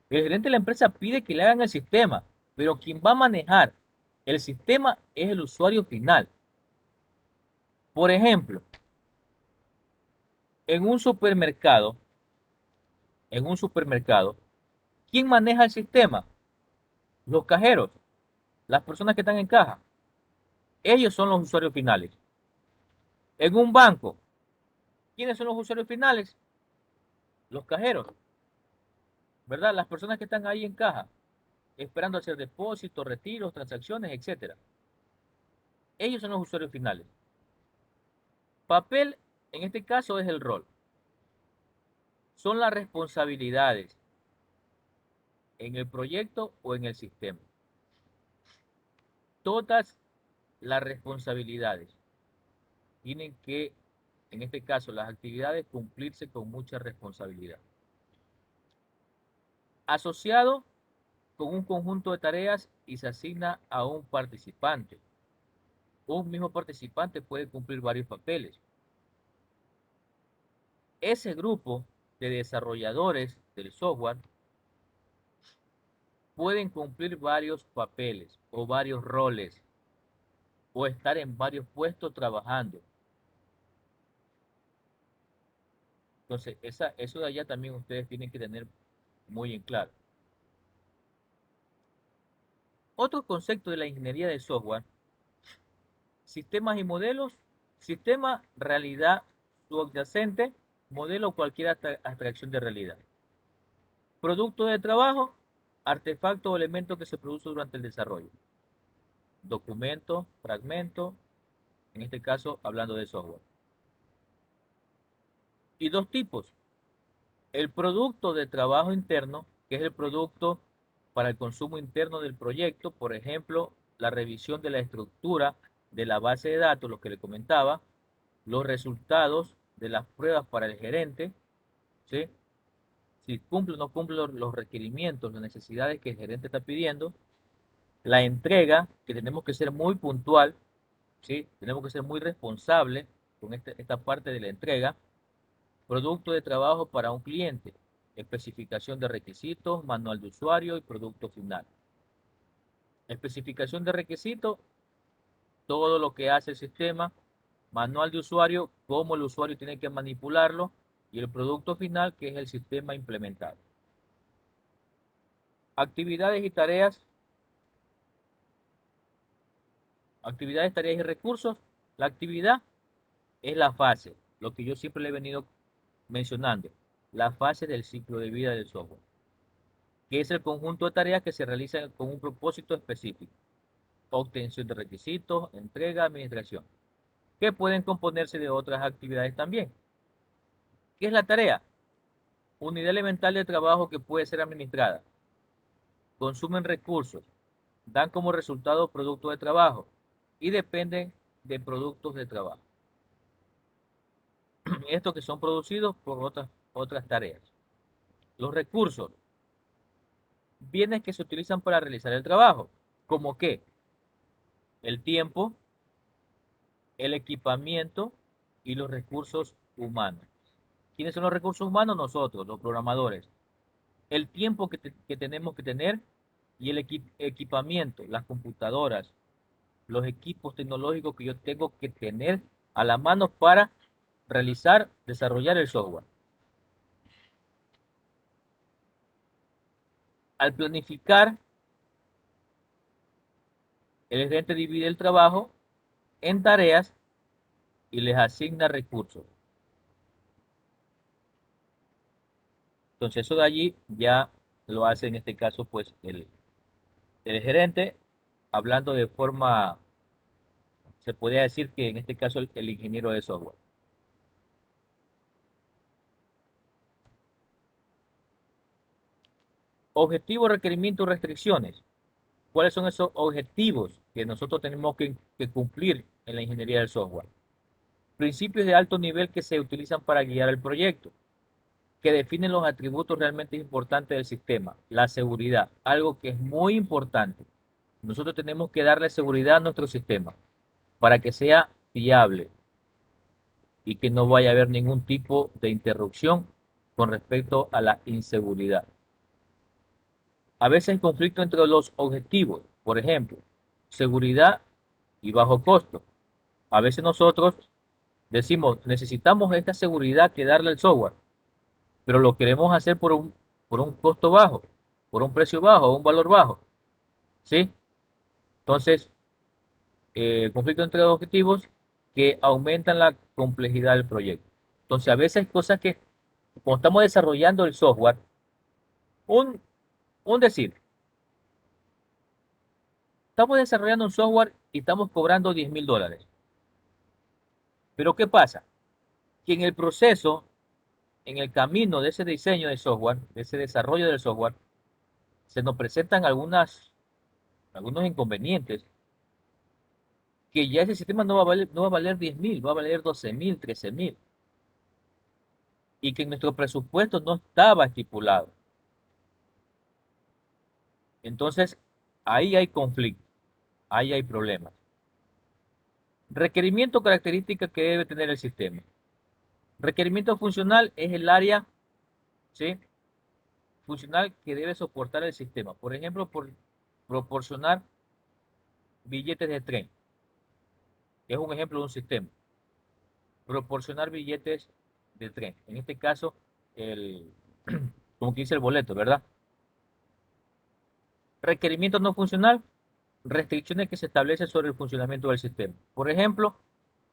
[SPEAKER 1] El gerente de la empresa pide que le hagan el sistema, pero quien va a manejar el sistema es el usuario final. Por ejemplo, en un supermercado, en un supermercado, ¿quién maneja el sistema? Los cajeros, las personas que están en caja. Ellos son los usuarios finales. En un banco, ¿quiénes son los usuarios finales? Los cajeros, ¿verdad? Las personas que están ahí en caja, esperando hacer depósitos, retiros, transacciones, etcétera. Ellos son los usuarios finales. Papel, en este caso, es el rol. Son las responsabilidades en el proyecto o en el sistema. Todas las responsabilidades tienen que, en este caso, las actividades cumplirse con mucha responsabilidad. Asociado con un conjunto de tareas y se asigna a un participante. Un mismo participante puede cumplir varios papeles. Ese grupo de desarrolladores del software pueden cumplir varios papeles o varios roles o estar en varios puestos trabajando. Entonces, eso de allá también ustedes tienen que tener muy en claro. Otro concepto de la ingeniería de software: sistemas y modelos. Sistema, realidad subyacente, modelo, cualquier abstracción de realidad. Producto de trabajo, artefacto o elemento que se produce durante el desarrollo. Documento, fragmento, en este caso hablando de software. Y dos tipos: el producto de trabajo interno, que es el producto para el consumo interno del proyecto, por ejemplo, la revisión de la estructura de la base de datos, lo que le comentaba, los resultados de las pruebas para el gerente, ¿sí? Si cumple o no cumple los requerimientos, las necesidades que el gerente está pidiendo, la entrega, que tenemos que ser muy puntual, ¿sí? Tenemos que ser muy responsable con esta parte de la entrega. Producto de trabajo para un cliente, especificación de requisitos, manual de usuario y producto final. Especificación de requisitos, todo lo que hace el sistema. Manual de usuario, cómo el usuario tiene que manipularlo. Y el producto final, que es el sistema implementado. Actividades y tareas. Actividades, tareas y recursos. La actividad es la fase, lo que yo siempre le he venido mencionando, la fase del ciclo de vida del software, que es el conjunto de tareas que se realizan con un propósito específico: obtención de requisitos, entrega, administración, que pueden componerse de otras actividades también. ¿Qué es la tarea? Unidad elemental de trabajo que puede ser administrada. Consumen recursos, dan como resultado productos de trabajo y dependen de productos de trabajo. Estos que son producidos por otras tareas. Los recursos, bienes que se utilizan para realizar el trabajo, como que el tiempo, el equipamiento y los recursos humanos. ¿Quiénes son los recursos humanos? Nosotros, los programadores. El tiempo que tenemos que tener y el equipamiento, las computadoras, los equipos tecnológicos que yo tengo que tener a la mano para realizar, desarrollar el software. Al planificar, el gerente divide el trabajo en tareas y les asigna recursos. Entonces eso de allí ya lo hace en este caso pues el gerente, hablando de forma, se podría decir que en este caso el ingeniero de software. Objetivos, requerimientos, restricciones. ¿Cuáles son esos objetivos que nosotros tenemos que cumplir en la ingeniería del software? Principios de alto nivel que se utilizan para guiar el proyecto. que definen los atributos realmente importantes del sistema. La seguridad, algo que es muy importante. Nosotros tenemos que darle seguridad a nuestro sistema para que sea fiable y que no vaya a haber ningún tipo de interrupción con respecto a la inseguridad. A veces hay conflicto entre los objetivos, por ejemplo, seguridad y bajo costo. A veces nosotros decimos, necesitamos esta seguridad que darle al software, pero lo queremos hacer por un costo bajo, por un precio bajo, un valor bajo, ¿sí? Entonces, conflicto entre los objetivos que aumentan la complejidad del proyecto. Entonces, a veces hay cosas que, cuando estamos desarrollando el software, un, un decir, estamos desarrollando un software y estamos cobrando $10,000. Pero ¿qué pasa? Que en el proceso, en el camino de ese diseño de software, de ese desarrollo del software, se nos presentan algunos inconvenientes que ya ese sistema no va a valer 10,000, va a valer 12,000, 13,000, y que en nuestro presupuesto no estaba estipulado. Entonces, ahí hay conflicto, ahí hay problemas. Requerimiento característica que debe tener el sistema. Requerimiento funcional es el área, ¿sí?, funcional que debe soportar el sistema. Por ejemplo, por proporcionar billetes de tren. Es un ejemplo de un sistema. Proporcionar billetes de tren. En este caso, el, como que dice el boleto, ¿verdad? Requerimiento no funcional, restricciones que se establecen sobre el funcionamiento del sistema. Por ejemplo,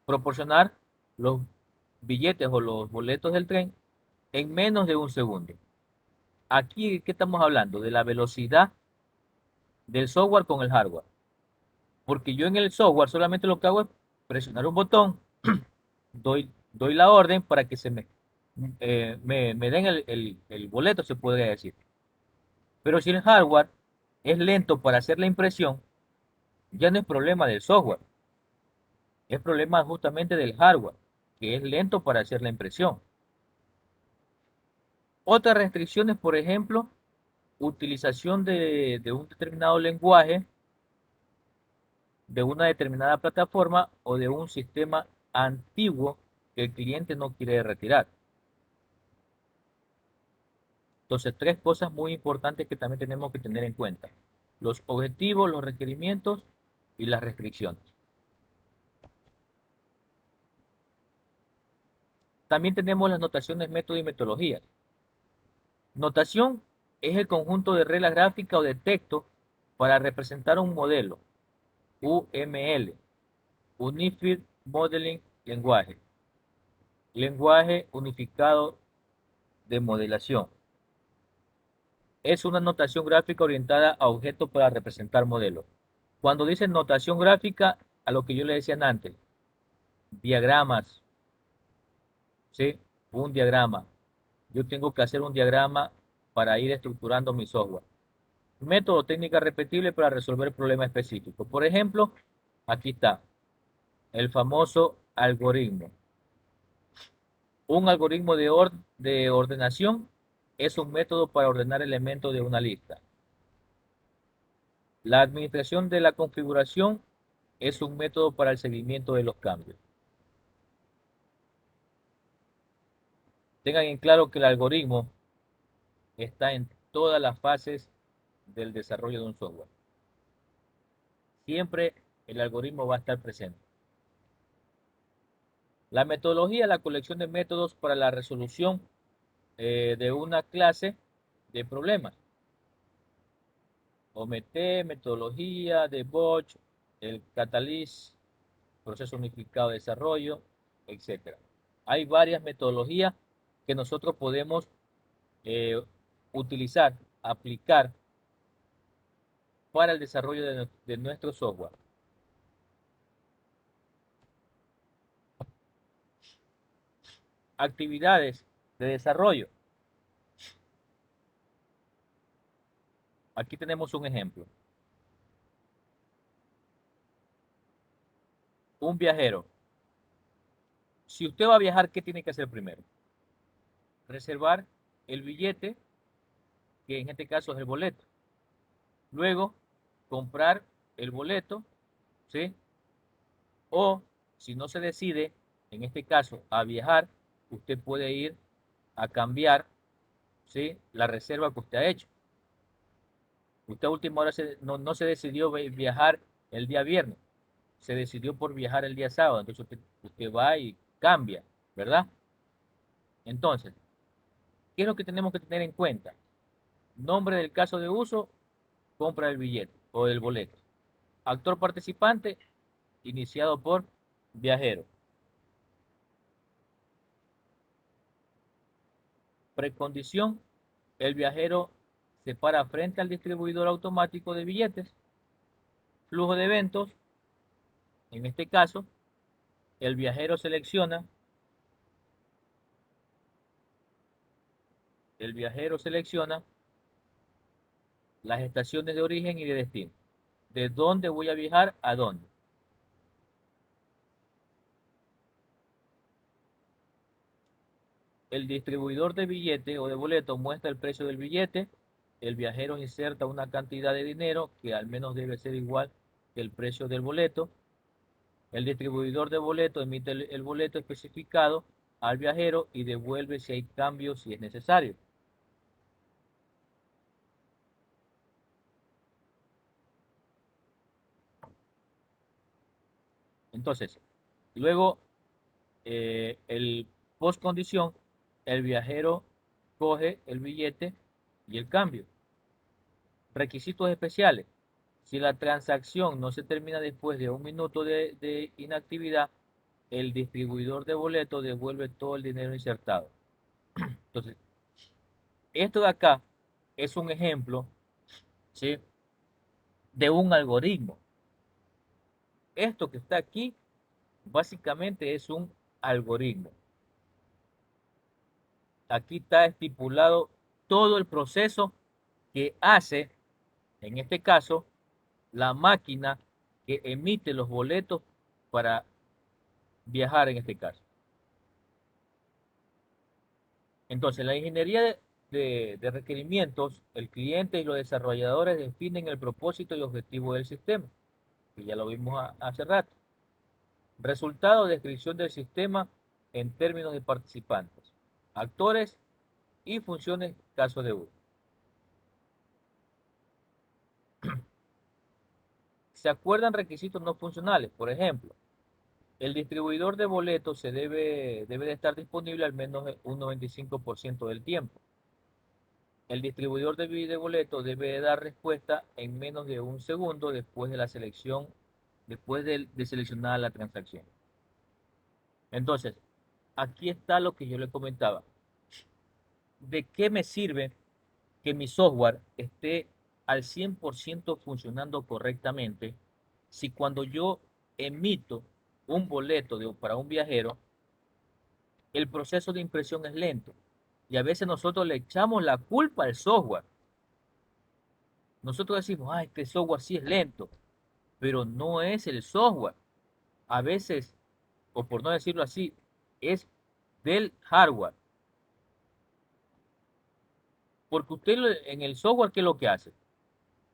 [SPEAKER 1] proporcionar los billetes o los boletos del tren en menos de un segundo. Aquí, ¿qué estamos hablando? De la velocidad del software con el hardware. Porque yo en el software solamente lo que hago es presionar un botón, doy la orden para que me den el boleto, se podría decir. Pero si el hardware es lento para hacer la impresión, ya no es problema del software, es problema justamente del hardware, que es lento para hacer la impresión. Otras restricciones, por ejemplo, utilización de un determinado lenguaje, de una determinada plataforma o de un sistema antiguo que el cliente no quiere retirar. Entonces, tres cosas muy importantes que también tenemos que tener en cuenta: los objetivos, los requerimientos y las restricciones. También tenemos las notaciones, métodos y metodologías. Notación es el conjunto de reglas gráficas o de texto para representar un modelo, UML, Unified Modeling Language, lenguaje unificado de modelación. Es una notación gráfica orientada a objetos para representar modelos. Cuando dicen notación gráfica, a lo que yo le decía antes, diagramas, ¿sí? Un diagrama. Yo tengo que hacer un diagrama para ir estructurando mi software. Método, técnica repetible para resolver problemas específicos. Por ejemplo, aquí está el famoso algoritmo. Un algoritmo de ordenación es un método para ordenar elementos de una lista. La administración de la configuración es un método para el seguimiento de los cambios. Tengan en claro que el algoritmo está en todas las fases del desarrollo de un software. Siempre el algoritmo va a estar presente. La metodología es la colección de métodos para la resolución de una clase de problemas. OMT, metodología de Bosch, el Catalyst, proceso unificado de desarrollo, etcétera. Hay varias metodologías que nosotros podemos eh, utilizar, aplicar para el desarrollo de nuestro software. Actividades de desarrollo. Aquí tenemos un ejemplo. Un viajero. Si usted va a viajar, ¿qué tiene que hacer primero? Reservar el billete, que en este caso es el boleto. Luego, comprar el boleto, ¿sí? O si no se decide, en este caso, a viajar, usted puede ir a cambiar, ¿sí?, la reserva que usted ha hecho. Usted a última hora no se decidió viajar el día viernes, se decidió por viajar el día sábado. Entonces usted va y cambia, ¿verdad? Entonces, ¿qué es lo que tenemos que tener en cuenta? Nombre del caso de uso, compra del billete o del boleto. Actor participante, iniciado por viajero. Precondición, el viajero se para frente al distribuidor automático de billetes. Flujo de eventos, en este caso, el viajero selecciona las estaciones de origen y de destino. ¿De dónde voy a viajar a dónde? El distribuidor de billete o de boleto muestra el precio del billete. El viajero inserta una cantidad de dinero que al menos debe ser igual que el precio del boleto. El distribuidor de boleto emite el boleto especificado al viajero y devuelve si hay cambios si es necesario. Entonces, luego el post condición, el viajero coge el billete y el cambio. Requisitos especiales. Si la transacción no se termina después de un minuto de inactividad, el distribuidor de boleto devuelve todo el dinero insertado. Entonces, esto de acá es un ejemplo, ¿sí?, de un algoritmo. Esto que está aquí básicamente es un algoritmo. Aquí está estipulado todo el proceso que hace, en este caso, la máquina que emite los boletos para viajar en este caso. Entonces, la ingeniería de requerimientos, el cliente y los desarrolladores definen el propósito y objetivo del sistema, que ya lo vimos hace rato. Resultado, descripción del sistema en términos de participantes, actores y funciones caso de uso. Se acuerdan requisitos no funcionales, por ejemplo, el distribuidor de boletos debe de estar disponible al menos un 95% del tiempo. El distribuidor de boletos debe de dar respuesta en menos de un segundo después de la selección, después de seleccionar la transacción. Entonces, aquí está lo que yo le comentaba. ¿De qué me sirve que mi software esté al 100% funcionando correctamente si cuando yo emito un boleto para un viajero, el proceso de impresión es lento? Y a veces nosotros le echamos la culpa al software. Nosotros decimos, ay, este software sí es lento, pero no es el software. A veces, o por no decirlo así, es del hardware. Porque usted en el software, ¿qué es lo que hace?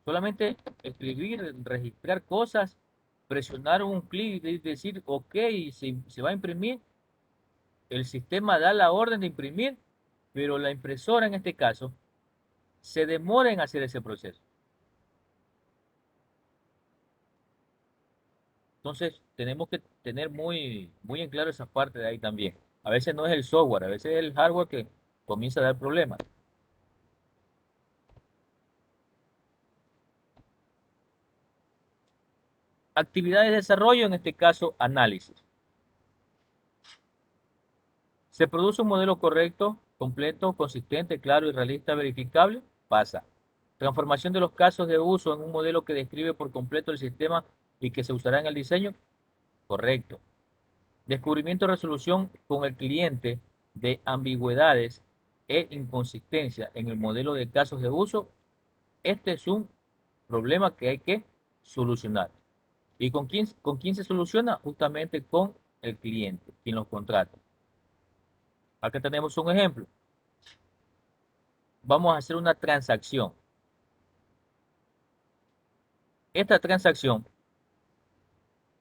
[SPEAKER 1] Solamente escribir, registrar cosas, presionar un clic y decir, ok, se va a imprimir. El sistema da la orden de imprimir, pero la impresora en este caso se demora en hacer ese proceso. Entonces, tenemos que tener muy en claro esa parte de ahí también. A veces no es el software, a veces es el hardware que comienza a dar problemas. Actividades de desarrollo, en este caso, análisis. ¿Se produce un modelo correcto, completo, consistente, claro y realista verificable? Pasa. Transformación de los casos de uso en un modelo que describe por completo el sistema y que se usará en el diseño. Correcto. Descubrimiento y resolución con el cliente de ambigüedades e inconsistencia en el modelo de casos de uso. Este es un problema que hay que solucionar. ¿Y con quién se soluciona? Justamente con el cliente, quien los contrata. Acá tenemos un ejemplo. vamos a hacer una transacción. Esta transacción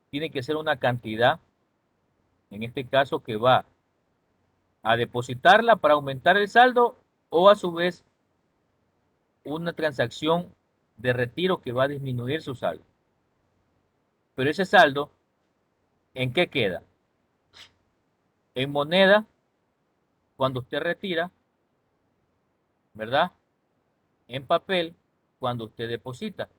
[SPEAKER 1] tiene que ser una cantidad, en este caso, que va a depositarla para aumentar el saldo o a su vez una transacción de retiro que va a disminuir su saldo. Pero ese saldo, ¿en qué queda? En moneda cuando usted retira, ¿verdad? En papel cuando usted deposita.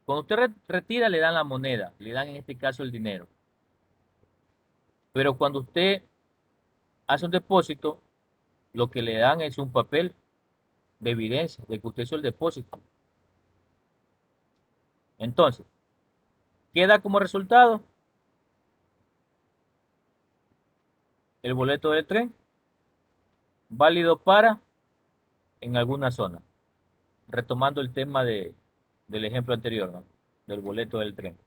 [SPEAKER 1] Cuando usted retira le dan la moneda, le dan en este caso el dinero. Pero cuando usted hace un depósito, lo que le dan es un papel de evidencia de que usted hizo el depósito. Entonces, ¿qué da como resultado? El boleto del tren, válido para en alguna zona. Retomando el tema del ejemplo anterior, ¿no? Del boleto del tren.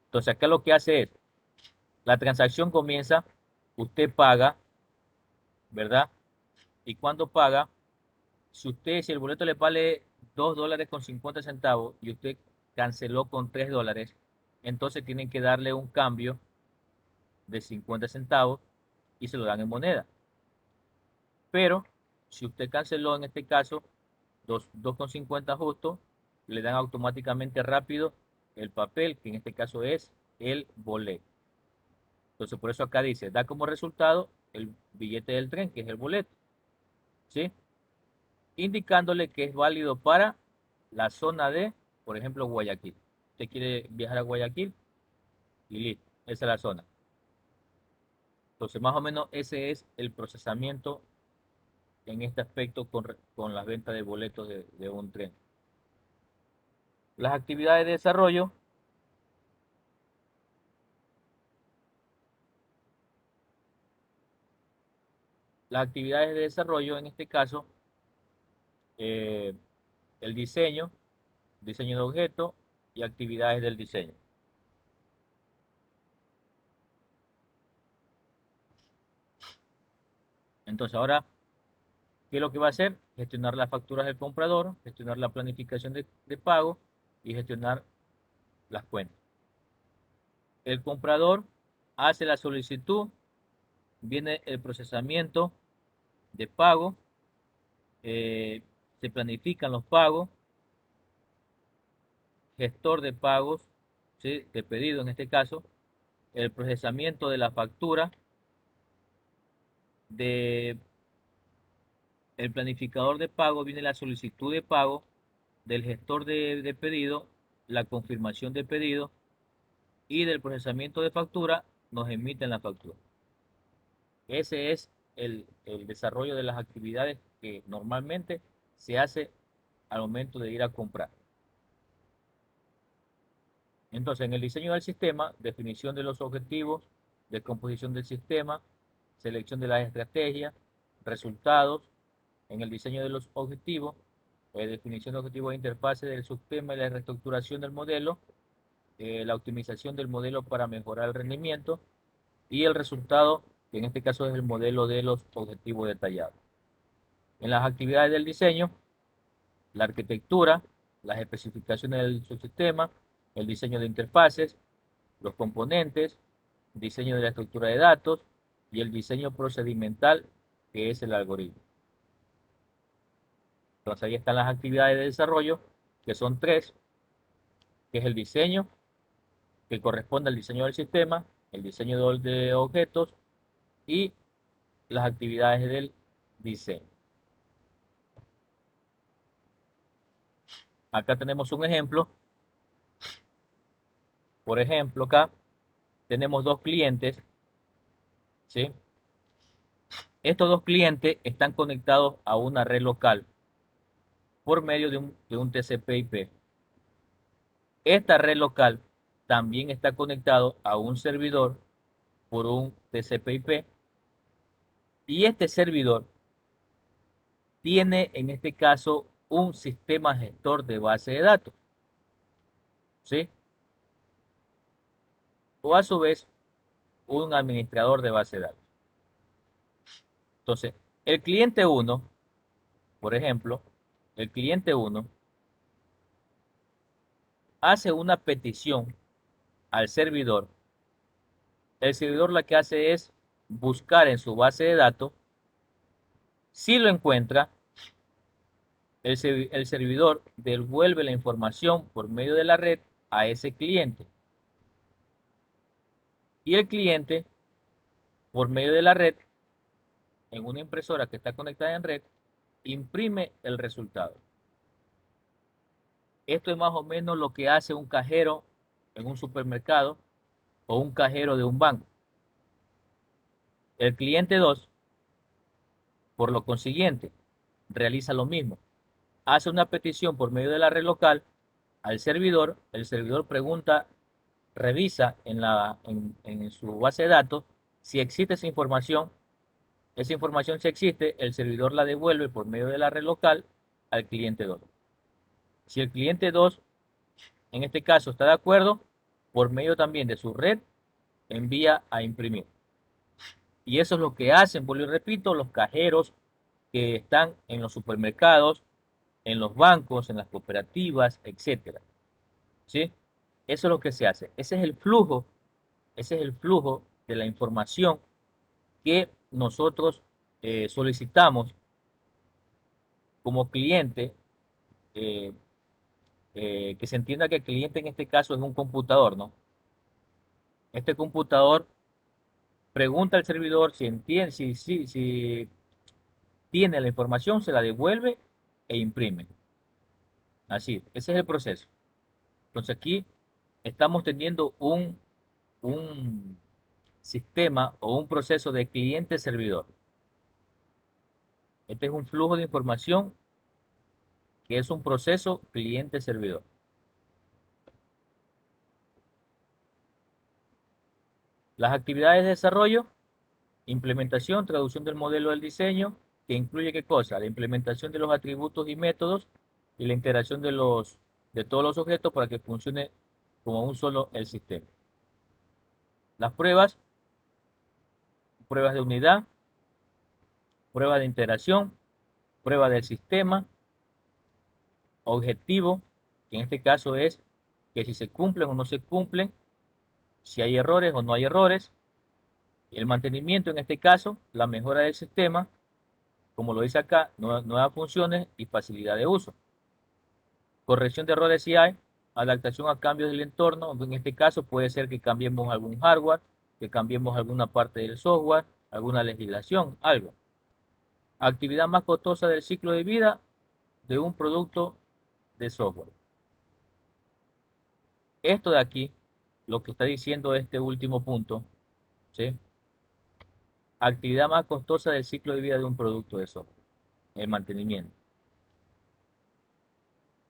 [SPEAKER 1] Entonces, acá lo que hace es, la transacción comienza, usted paga, ¿verdad? Y cuando paga, si el boleto le vale $2.50 y usted canceló con $3, entonces tienen que darle un cambio de 50 centavos y se lo dan en moneda. Pero si usted canceló en este caso 2,50 justo, le dan automáticamente rápido el papel, que en este caso es el boleto. Entonces por eso acá dice, da como resultado el billete del tren, que es el boleto, ¿sí? Indicándole que es válido para la zona de, por ejemplo, Guayaquil. Usted quiere viajar a Guayaquil y listo, esa es la zona. Entonces, más o menos ese es el procesamiento en este aspecto con las ventas de boletos de un tren. Las actividades de desarrollo, en este caso, eh, el diseño, diseño de objetos y actividades del diseño. Entonces, ahora, ¿qué es lo que va a hacer? Gestionar las facturas del comprador, gestionar la planificación de pago y gestionar las cuentas. El comprador hace la solicitud, viene el procesamiento de pago, eh, se planifican los pagos, gestor de pagos, ¿sí? De pedido en este caso, el procesamiento de la factura, de el planificador de pago, viene la solicitud de pago, del gestor de pedido, la confirmación de pedido y del procesamiento de factura nos emiten la factura. Ese es el desarrollo de las actividades que normalmente se hace al momento de ir a comprar. Entonces, en el diseño del sistema, definición de los objetivos, descomposición del sistema, selección de las estrategias, resultados. En el diseño de los objetivos, definición de objetivos de interfase del sistema y la reestructuración del modelo, la optimización del modelo para mejorar el rendimiento y el resultado, que en este caso es el modelo de los objetivos detallados. En las actividades del diseño, la arquitectura, las especificaciones del subsistema, el diseño de interfaces, los componentes, diseño de la estructura de datos y el diseño procedimental, que es el algoritmo. Entonces ahí están las actividades de desarrollo, que son tres, que es el diseño, que corresponde al diseño del sistema, el diseño de objetos y las actividades del diseño. Acá tenemos un ejemplo. Por ejemplo, acá tenemos dos clientes, ¿sí? Estos dos clientes están conectados a una red local por medio de un TCP/IP. Esta red local también está conectado a un servidor por un TCP/IP y este servidor tiene en este caso un sistema gestor de base de datos, ¿sí? O a su vez un administrador de base de datos. Entonces, el cliente uno, por ejemplo, el cliente uno hace una petición al servidor. El servidor lo que hace es buscar en su base de datos. Si lo encuentra, el servidor devuelve la información por medio de la red a ese cliente. Y el cliente, por medio de la red, en una impresora que está conectada en red, imprime el resultado. Esto es más o menos lo que hace un cajero en un supermercado o un cajero de un banco. El cliente 2, por lo consiguiente, realiza lo mismo. Hace una petición por medio de la red local al servidor, el servidor pregunta, revisa en su base de datos si existe esa información si existe, el servidor la devuelve por medio de la red local al cliente 2. Si el cliente 2, en este caso, está de acuerdo, por medio también de su red, envía a imprimir. Y eso es lo que hacen, vuelvo y repito, los cajeros que están en los supermercados, en los bancos, en las cooperativas, etcétera. ¿Sí? Eso es lo que se hace. Ese es el flujo de la información que nosotros solicitamos como cliente, eh, que se entienda que el cliente en este caso es un computador, ¿no? Este computador pregunta al servidor si entiende, si tiene la información, se la devuelve e imprime. Así, ese es el proceso. Entonces aquí estamos teniendo un sistema o un proceso de cliente-servidor. Este es un flujo de información que es un proceso cliente-servidor. Las actividades de desarrollo, implementación, traducción del modelo del diseño, que incluye ¿qué cosa? La implementación de los atributos y métodos y la integración de todos los objetos para que funcione como un solo el sistema. Las pruebas de unidad, pruebas de integración, prueba del sistema, objetivo, que en este caso es que si se cumplen o no se cumplen, si hay errores o no hay errores, el mantenimiento en este caso, la mejora del sistema, como lo dice acá, nuevas funciones y facilidad de uso. Corrección de errores si hay, adaptación a cambios del entorno, en este caso puede ser que cambiemos algún hardware, que cambiemos alguna parte del software, alguna legislación, algo. Actividad más costosa del ciclo de vida de un producto de software. Esto de aquí, lo que está diciendo este último punto, ¿sí? Actividad más costosa del ciclo de vida de un producto de software, el mantenimiento.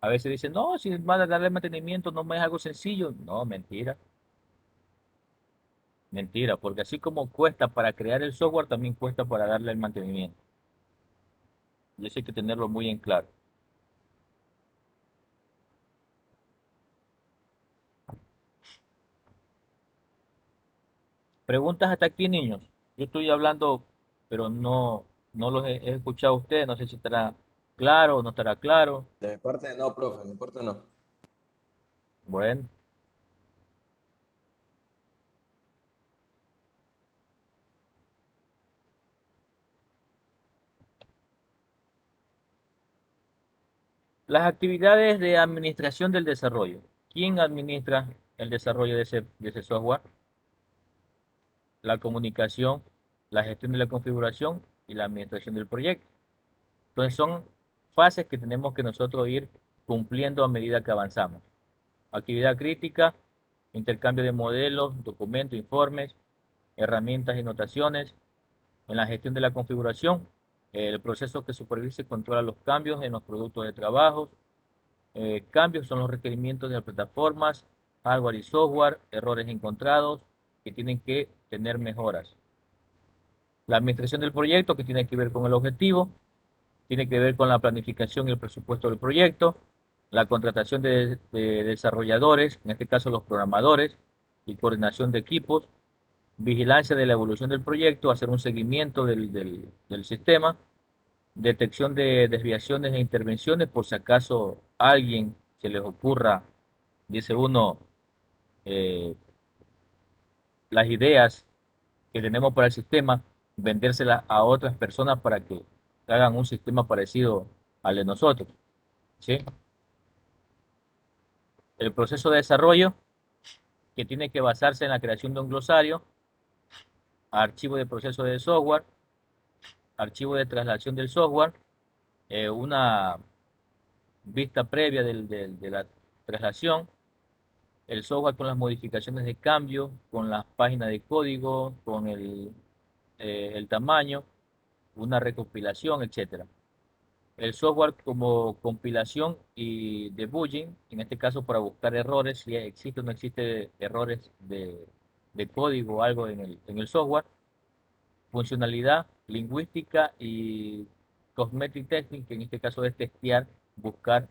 [SPEAKER 1] A veces dicen, no, si van a darle mantenimiento no es algo sencillo. No, mentira. Mentira, porque así como cuesta para crear el software, también cuesta para darle el mantenimiento. Y eso hay que tenerlo muy en claro. Preguntas hasta aquí, niños. Yo estoy hablando, pero no los he escuchado a ustedes. No sé si estará claro o no estará claro.
[SPEAKER 2] De mi parte no, profe, de mi parte no.
[SPEAKER 1] Bueno, las actividades de administración del desarrollo. ¿Quién administra el desarrollo de ese software? La comunicación, la gestión de la configuración y la administración del proyecto. Entonces son fases que tenemos que nosotros ir cumpliendo a medida que avanzamos. Actividad crítica, intercambio de modelos, documentos, informes, herramientas y notaciones. En la gestión de la configuración, el proceso que supervisa y controla los cambios en los productos de trabajo. Cambios son los requerimientos de las plataformas, hardware y software, errores encontrados que tienen que tener mejoras. La administración del proyecto, que tiene que ver con el objetivo, tiene que ver con la planificación y el presupuesto del proyecto, la contratación de desarrolladores, en este caso los programadores, y coordinación de equipos, vigilancia de la evolución del proyecto, hacer un seguimiento del sistema, detección de desviaciones e intervenciones por si acaso a alguien se les ocurra, dice uno, eh, las ideas que tenemos para el sistema, vendérselas a otras personas para que hagan un sistema parecido al de nosotros, ¿sí? El proceso de desarrollo, que tiene que basarse en la creación de un glosario, archivo de proceso de software, archivo de traslación del software, una vista previa de la traslación, el software con las modificaciones de cambio, con las páginas de código, con el tamaño, una recopilación, etcétera. El software como compilación y debugging, en este caso para buscar errores, si existe o no existe errores de código o algo en el software. Funcionalidad lingüística y cosmetic testing, que en este caso es testear, buscar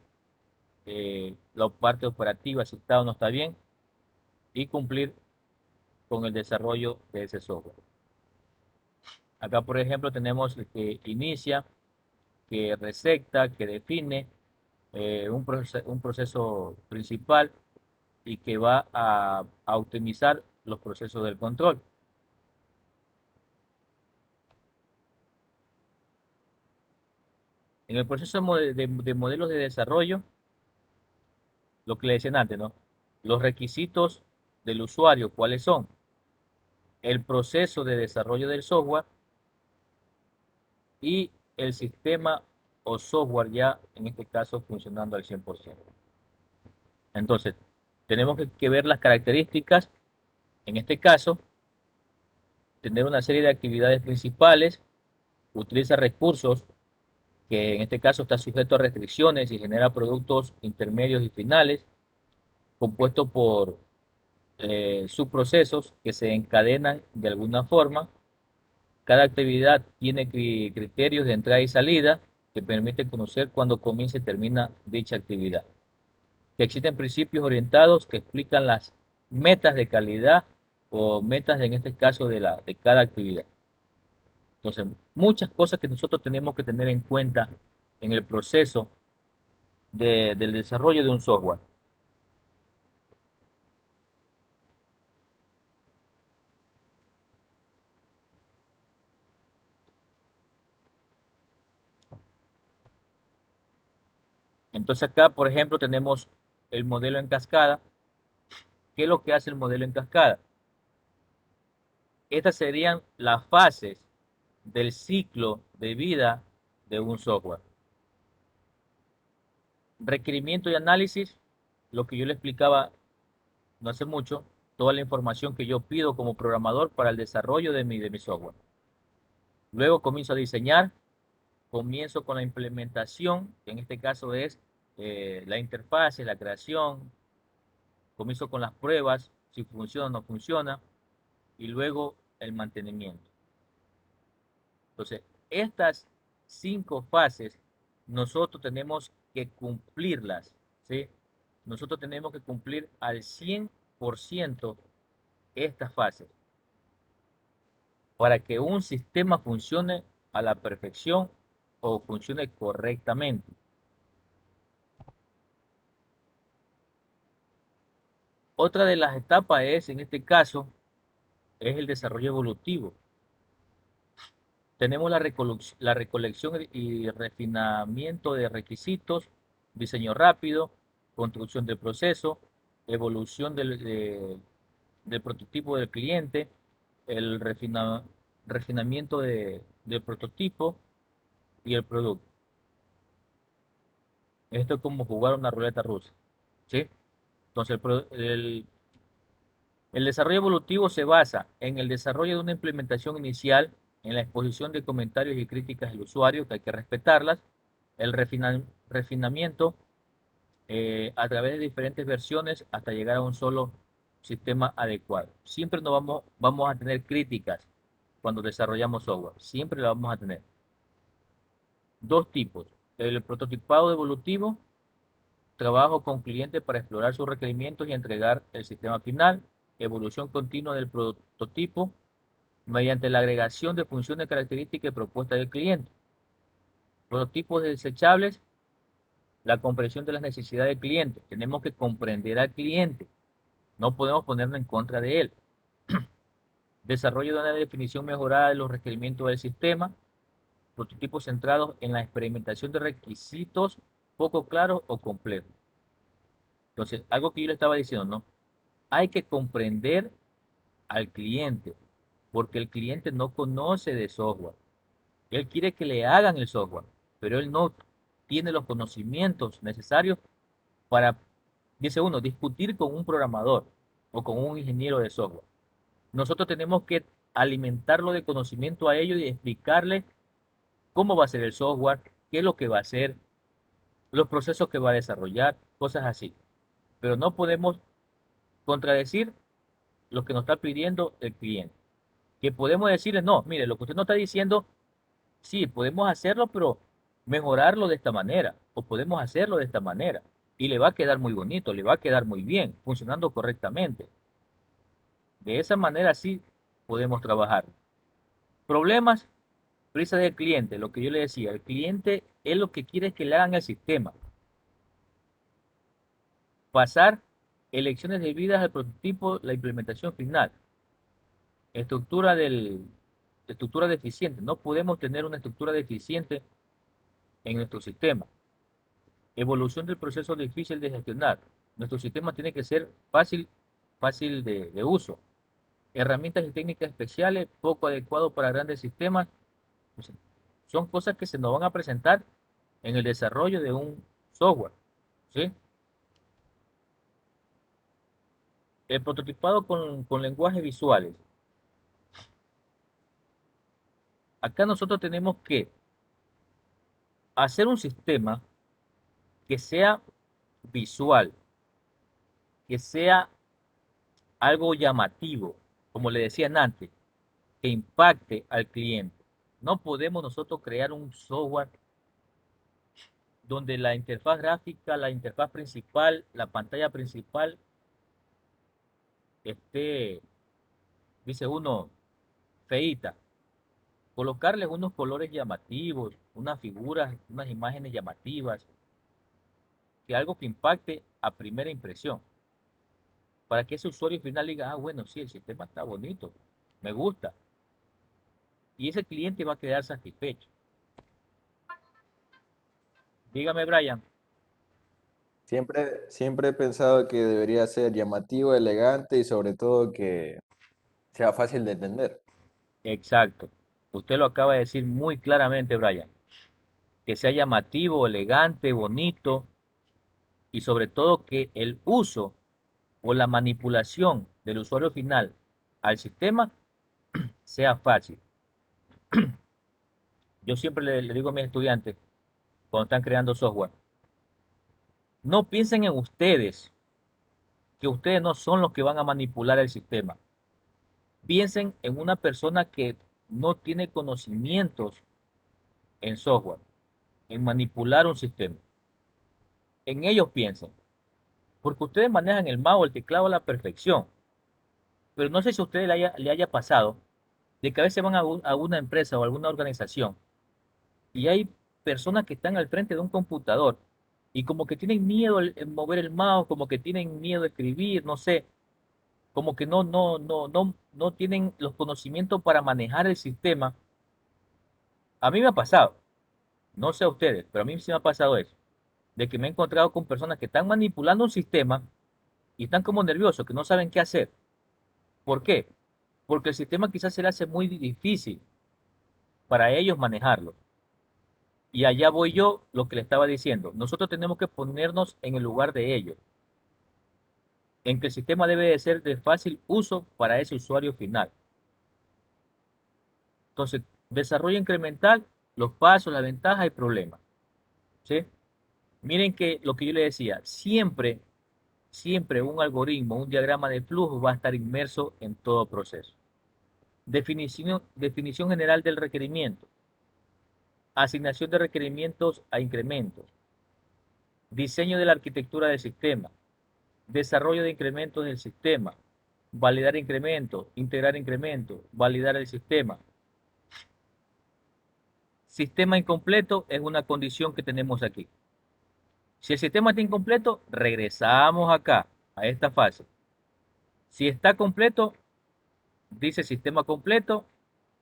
[SPEAKER 1] la parte operativa, si está o no está bien, y cumplir con el desarrollo de ese software. Acá, por ejemplo, tenemos el que inicia, que receta, que define un proceso principal y que va a optimizar los procesos del control. En el proceso de modelos de desarrollo, lo que le decían antes, ¿no? Los requisitos del usuario, ¿cuáles son? El proceso de desarrollo del software y el sistema o software ya, en este caso, funcionando al 100%. Entonces, tenemos que ver las características, en este caso, tener una serie de actividades principales, utiliza recursos que en este caso está sujeto a restricciones y genera productos intermedios y finales, compuestos por subprocesos que se encadenan de alguna forma. Cada actividad tiene criterios de entrada y salida que permiten conocer cuándo comienza y termina dicha actividad. Que existen principios orientados que explican las metas de calidad o metas en este caso de cada actividad. Entonces, muchas cosas que nosotros tenemos que tener en cuenta en el proceso del desarrollo de un software. Entonces acá, por ejemplo, tenemos el modelo en cascada. ¿Qué es lo que hace el modelo en cascada? Estas serían las fases del ciclo de vida de un software. Requerimiento y análisis, lo que yo le explicaba no hace mucho, toda la información que yo pido como programador para el desarrollo de mi software. Luego comienzo a diseñar, comienzo con la implementación, que en este caso es la interfaz, la creación, comienzo con las pruebas, si funciona o no funciona, y luego el mantenimiento. Entonces, estas 5 fases nosotros tenemos que cumplirlas, ¿sí? Nosotros tenemos que cumplir al 100% estas fases para que un sistema funcione a la perfección o funcione correctamente. Otra de las etapas es, en este caso, es el desarrollo evolutivo. Tenemos la recolección y refinamiento de requisitos, diseño rápido, construcción del proceso, evolución del prototipo del cliente, el refinamiento del prototipo y el producto. Esto es como jugar una ruleta rusa, ¿sí? Entonces, el desarrollo evolutivo se basa en el desarrollo de una implementación inicial, en la exposición de comentarios y críticas del usuario, que hay que respetarlas, el refinamiento a través de diferentes versiones hasta llegar a un solo sistema adecuado. Siempre vamos a tener críticas cuando desarrollamos software, siempre lo vamos a tener. Dos tipos, el prototipado evolutivo, trabajo con clientes para explorar sus requerimientos y entregar el sistema final. evolución continua del prototipo mediante la agregación de funciones, características y propuestas del cliente. Prototipos desechables, la comprensión de las necesidades del cliente. Tenemos que comprender al cliente, no podemos ponernos en contra de él. Desarrollo de una definición mejorada de los requerimientos del sistema, prototipos centrados en la experimentación de requisitos poco claros o complejos. Entonces, algo que yo le estaba diciendo, ¿no? Hay que comprender al cliente, porque el cliente no conoce de software. Él quiere que le hagan el software, pero él no tiene los conocimientos necesarios para, dice uno, discutir con un programador o con un ingeniero de software. Nosotros tenemos que alimentarlo de conocimiento a ellos y explicarle cómo va a ser el software, qué es lo que va a hacer, los procesos que va a desarrollar, cosas así. Pero no podemos contradecir lo que nos está pidiendo el cliente. Que podemos decirle, no, mire, lo que usted nos está diciendo, sí, podemos hacerlo, pero mejorarlo de esta manera, o podemos hacerlo de esta manera, y le va a quedar muy bonito, le va a quedar muy bien, funcionando correctamente. De esa manera sí podemos trabajar. Problemas, prisa del cliente, lo que yo le decía, el cliente es lo que quiere que le hagan el sistema. Pasar elecciones debidas al prototipo, la implementación final. Estructura estructura deficiente. No podemos tener una estructura deficiente en nuestro sistema. Evolución del proceso difícil de gestionar. Nuestro sistema tiene que ser fácil de uso. Herramientas y técnicas especiales, poco adecuado para grandes sistemas. Pues, son cosas que se nos van a presentar en el desarrollo de un software. ¿Sí? El prototipado con lenguajes visuales. Acá nosotros tenemos que hacer un sistema que sea visual, que sea algo llamativo, como le decían antes, que impacte al cliente. No podemos nosotros crear un software donde la interfaz gráfica, la interfaz principal, la pantalla principal esté, dice uno, feíta. Colocarle unos colores llamativos, unas figuras, unas imágenes llamativas, que algo que impacte a primera impresión, para que ese usuario final diga, ah, bueno, sí, el sistema está bonito, me gusta, y ese cliente va a quedar satisfecho. Dígame, Brian.
[SPEAKER 2] Siempre he pensado que debería ser llamativo, elegante y sobre todo que sea fácil de entender.
[SPEAKER 1] Exacto. Usted lo acaba de decir muy claramente, Brian. Que sea llamativo, elegante, bonito y sobre todo que el uso o la manipulación del usuario final al sistema sea fácil. Yo siempre le digo a mis estudiantes cuando están creando software, no piensen en ustedes, que ustedes no son los que van a manipular el sistema. Piensen en una persona que no tiene conocimientos en software, en manipular un sistema. En ellos piensen, porque ustedes manejan el mouse, el teclado a la perfección. Pero no sé si a ustedes le haya pasado de que a veces van a una empresa o alguna organización y hay personas que están al frente de un computador y como que tienen miedo en mover el mouse, como que tienen miedo de escribir, no sé, como que no tienen los conocimientos para manejar el sistema. A mí me ha pasado, no sé a ustedes, pero a mí sí me ha pasado eso, de que me he encontrado con personas que están manipulando un sistema y están como nerviosos, que no saben qué hacer. ¿Por qué? Porque el sistema quizás se le hace muy difícil para ellos manejarlo. Y allá voy yo, lo que le estaba diciendo. Nosotros tenemos que ponernos en el lugar de ellos, en que el sistema debe de ser de fácil uso para ese usuario final. Entonces, desarrollo incremental, los pasos, las ventajas y problemas. ¿Sí? Miren que lo que yo le decía, siempre un algoritmo, un diagrama de flujo va a estar inmerso en todo proceso. Definición general del requerimiento. Asignación de requerimientos a incrementos. Diseño de la arquitectura del sistema. Desarrollo de incrementos del sistema. validar incremento, integrar incremento, validar el sistema. Sistema incompleto es una condición que tenemos aquí. Si el sistema está incompleto, regresamos acá, a esta fase. Si está completo, dice sistema completo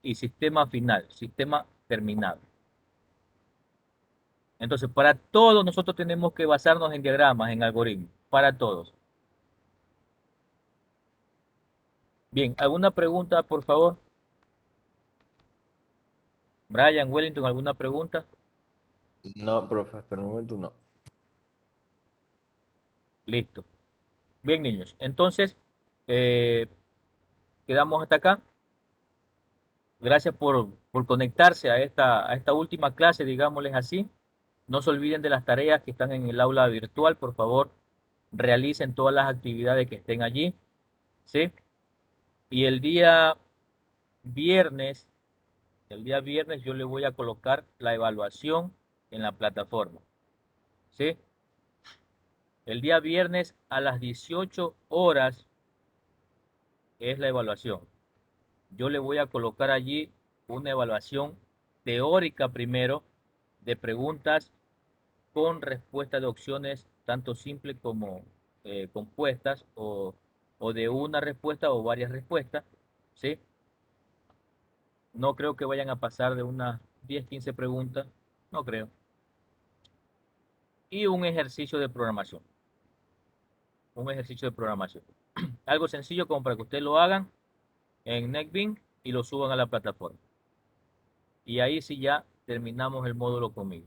[SPEAKER 1] y sistema final, sistema terminado. Entonces, para todos nosotros tenemos que basarnos en diagramas, en algoritmos, para todos. Bien, ¿alguna pregunta, por favor? Brian, Wellington, ¿alguna pregunta?
[SPEAKER 2] No, profe, hasta el momento no.
[SPEAKER 1] Listo. Bien, niños. Entonces, eh, quedamos hasta acá. Gracias por conectarse a esta última clase, digámosles así. No se olviden de las tareas que están en el aula virtual. Por favor, realicen todas las actividades que estén allí. ¿Sí? Y viernes, el día viernes yo le voy a colocar la evaluación en la plataforma. ¿Sí? El día viernes a las 18 horas es la evaluación. Yo le voy a colocar allí una evaluación teórica primero de preguntas con respuesta de opciones tanto simples como compuestas o de una respuesta o varias respuestas, ¿sí? No creo que vayan a pasar de unas 10, 15 preguntas, no creo. Y un ejercicio de programación, un ejercicio de programación. Algo sencillo como para que ustedes lo hagan en NetBeans y lo suban a la plataforma. Y ahí sí ya terminamos el módulo conmigo.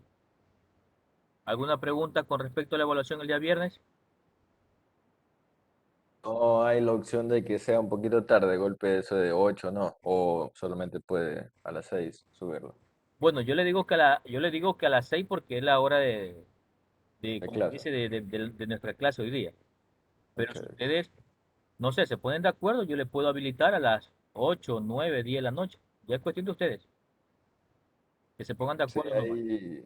[SPEAKER 1] ¿Alguna pregunta con respecto a la evaluación el día viernes?
[SPEAKER 2] ¿O hay la opción de que sea un poquito tarde, golpe eso de 8, no? ¿O solamente puede a las 6 subirlo?
[SPEAKER 1] Bueno, yo le digo que a las 6 porque es la hora de
[SPEAKER 2] De
[SPEAKER 1] como se
[SPEAKER 2] clase.
[SPEAKER 1] dice, de nuestra clase hoy día. Pero
[SPEAKER 2] Ok,
[SPEAKER 1] si
[SPEAKER 2] ok.
[SPEAKER 1] ustedes, no sé, se ponen de acuerdo, yo les puedo habilitar a las 8, 9, 10 de la noche. Ya es cuestión de ustedes, que se pongan de
[SPEAKER 2] Sí,
[SPEAKER 1] acuerdo nomás.
[SPEAKER 2] ahí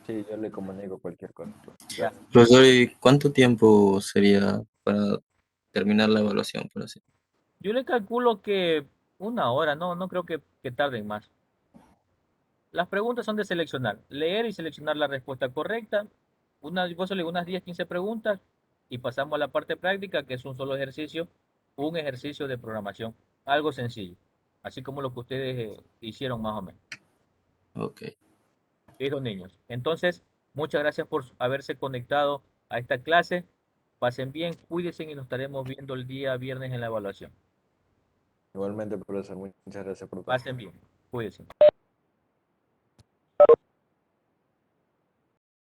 [SPEAKER 2] sí, yo le comunico cualquier cosa.
[SPEAKER 1] Ya.
[SPEAKER 2] Gracias.
[SPEAKER 3] Profesor, ¿y cuánto tiempo sería para terminar la evaluación, por así?
[SPEAKER 1] Yo le calculo que una hora, no creo que tarden más. Las preguntas son de seleccionar, leer y seleccionar la respuesta correcta. Vos le unas 10, 15 preguntas y pasamos a la parte práctica, que es un solo ejercicio, un ejercicio de programación, algo sencillo, así como lo que ustedes hicieron más o menos.
[SPEAKER 3] Ok,
[SPEAKER 1] Listo, niños. Entonces, muchas gracias por haberse conectado a esta clase. Pasen bien, cuídense y nos estaremos viendo el día viernes en la evaluación.
[SPEAKER 2] Igualmente, profesor, muchas gracias por todo.
[SPEAKER 1] Pasen bien, cuídense.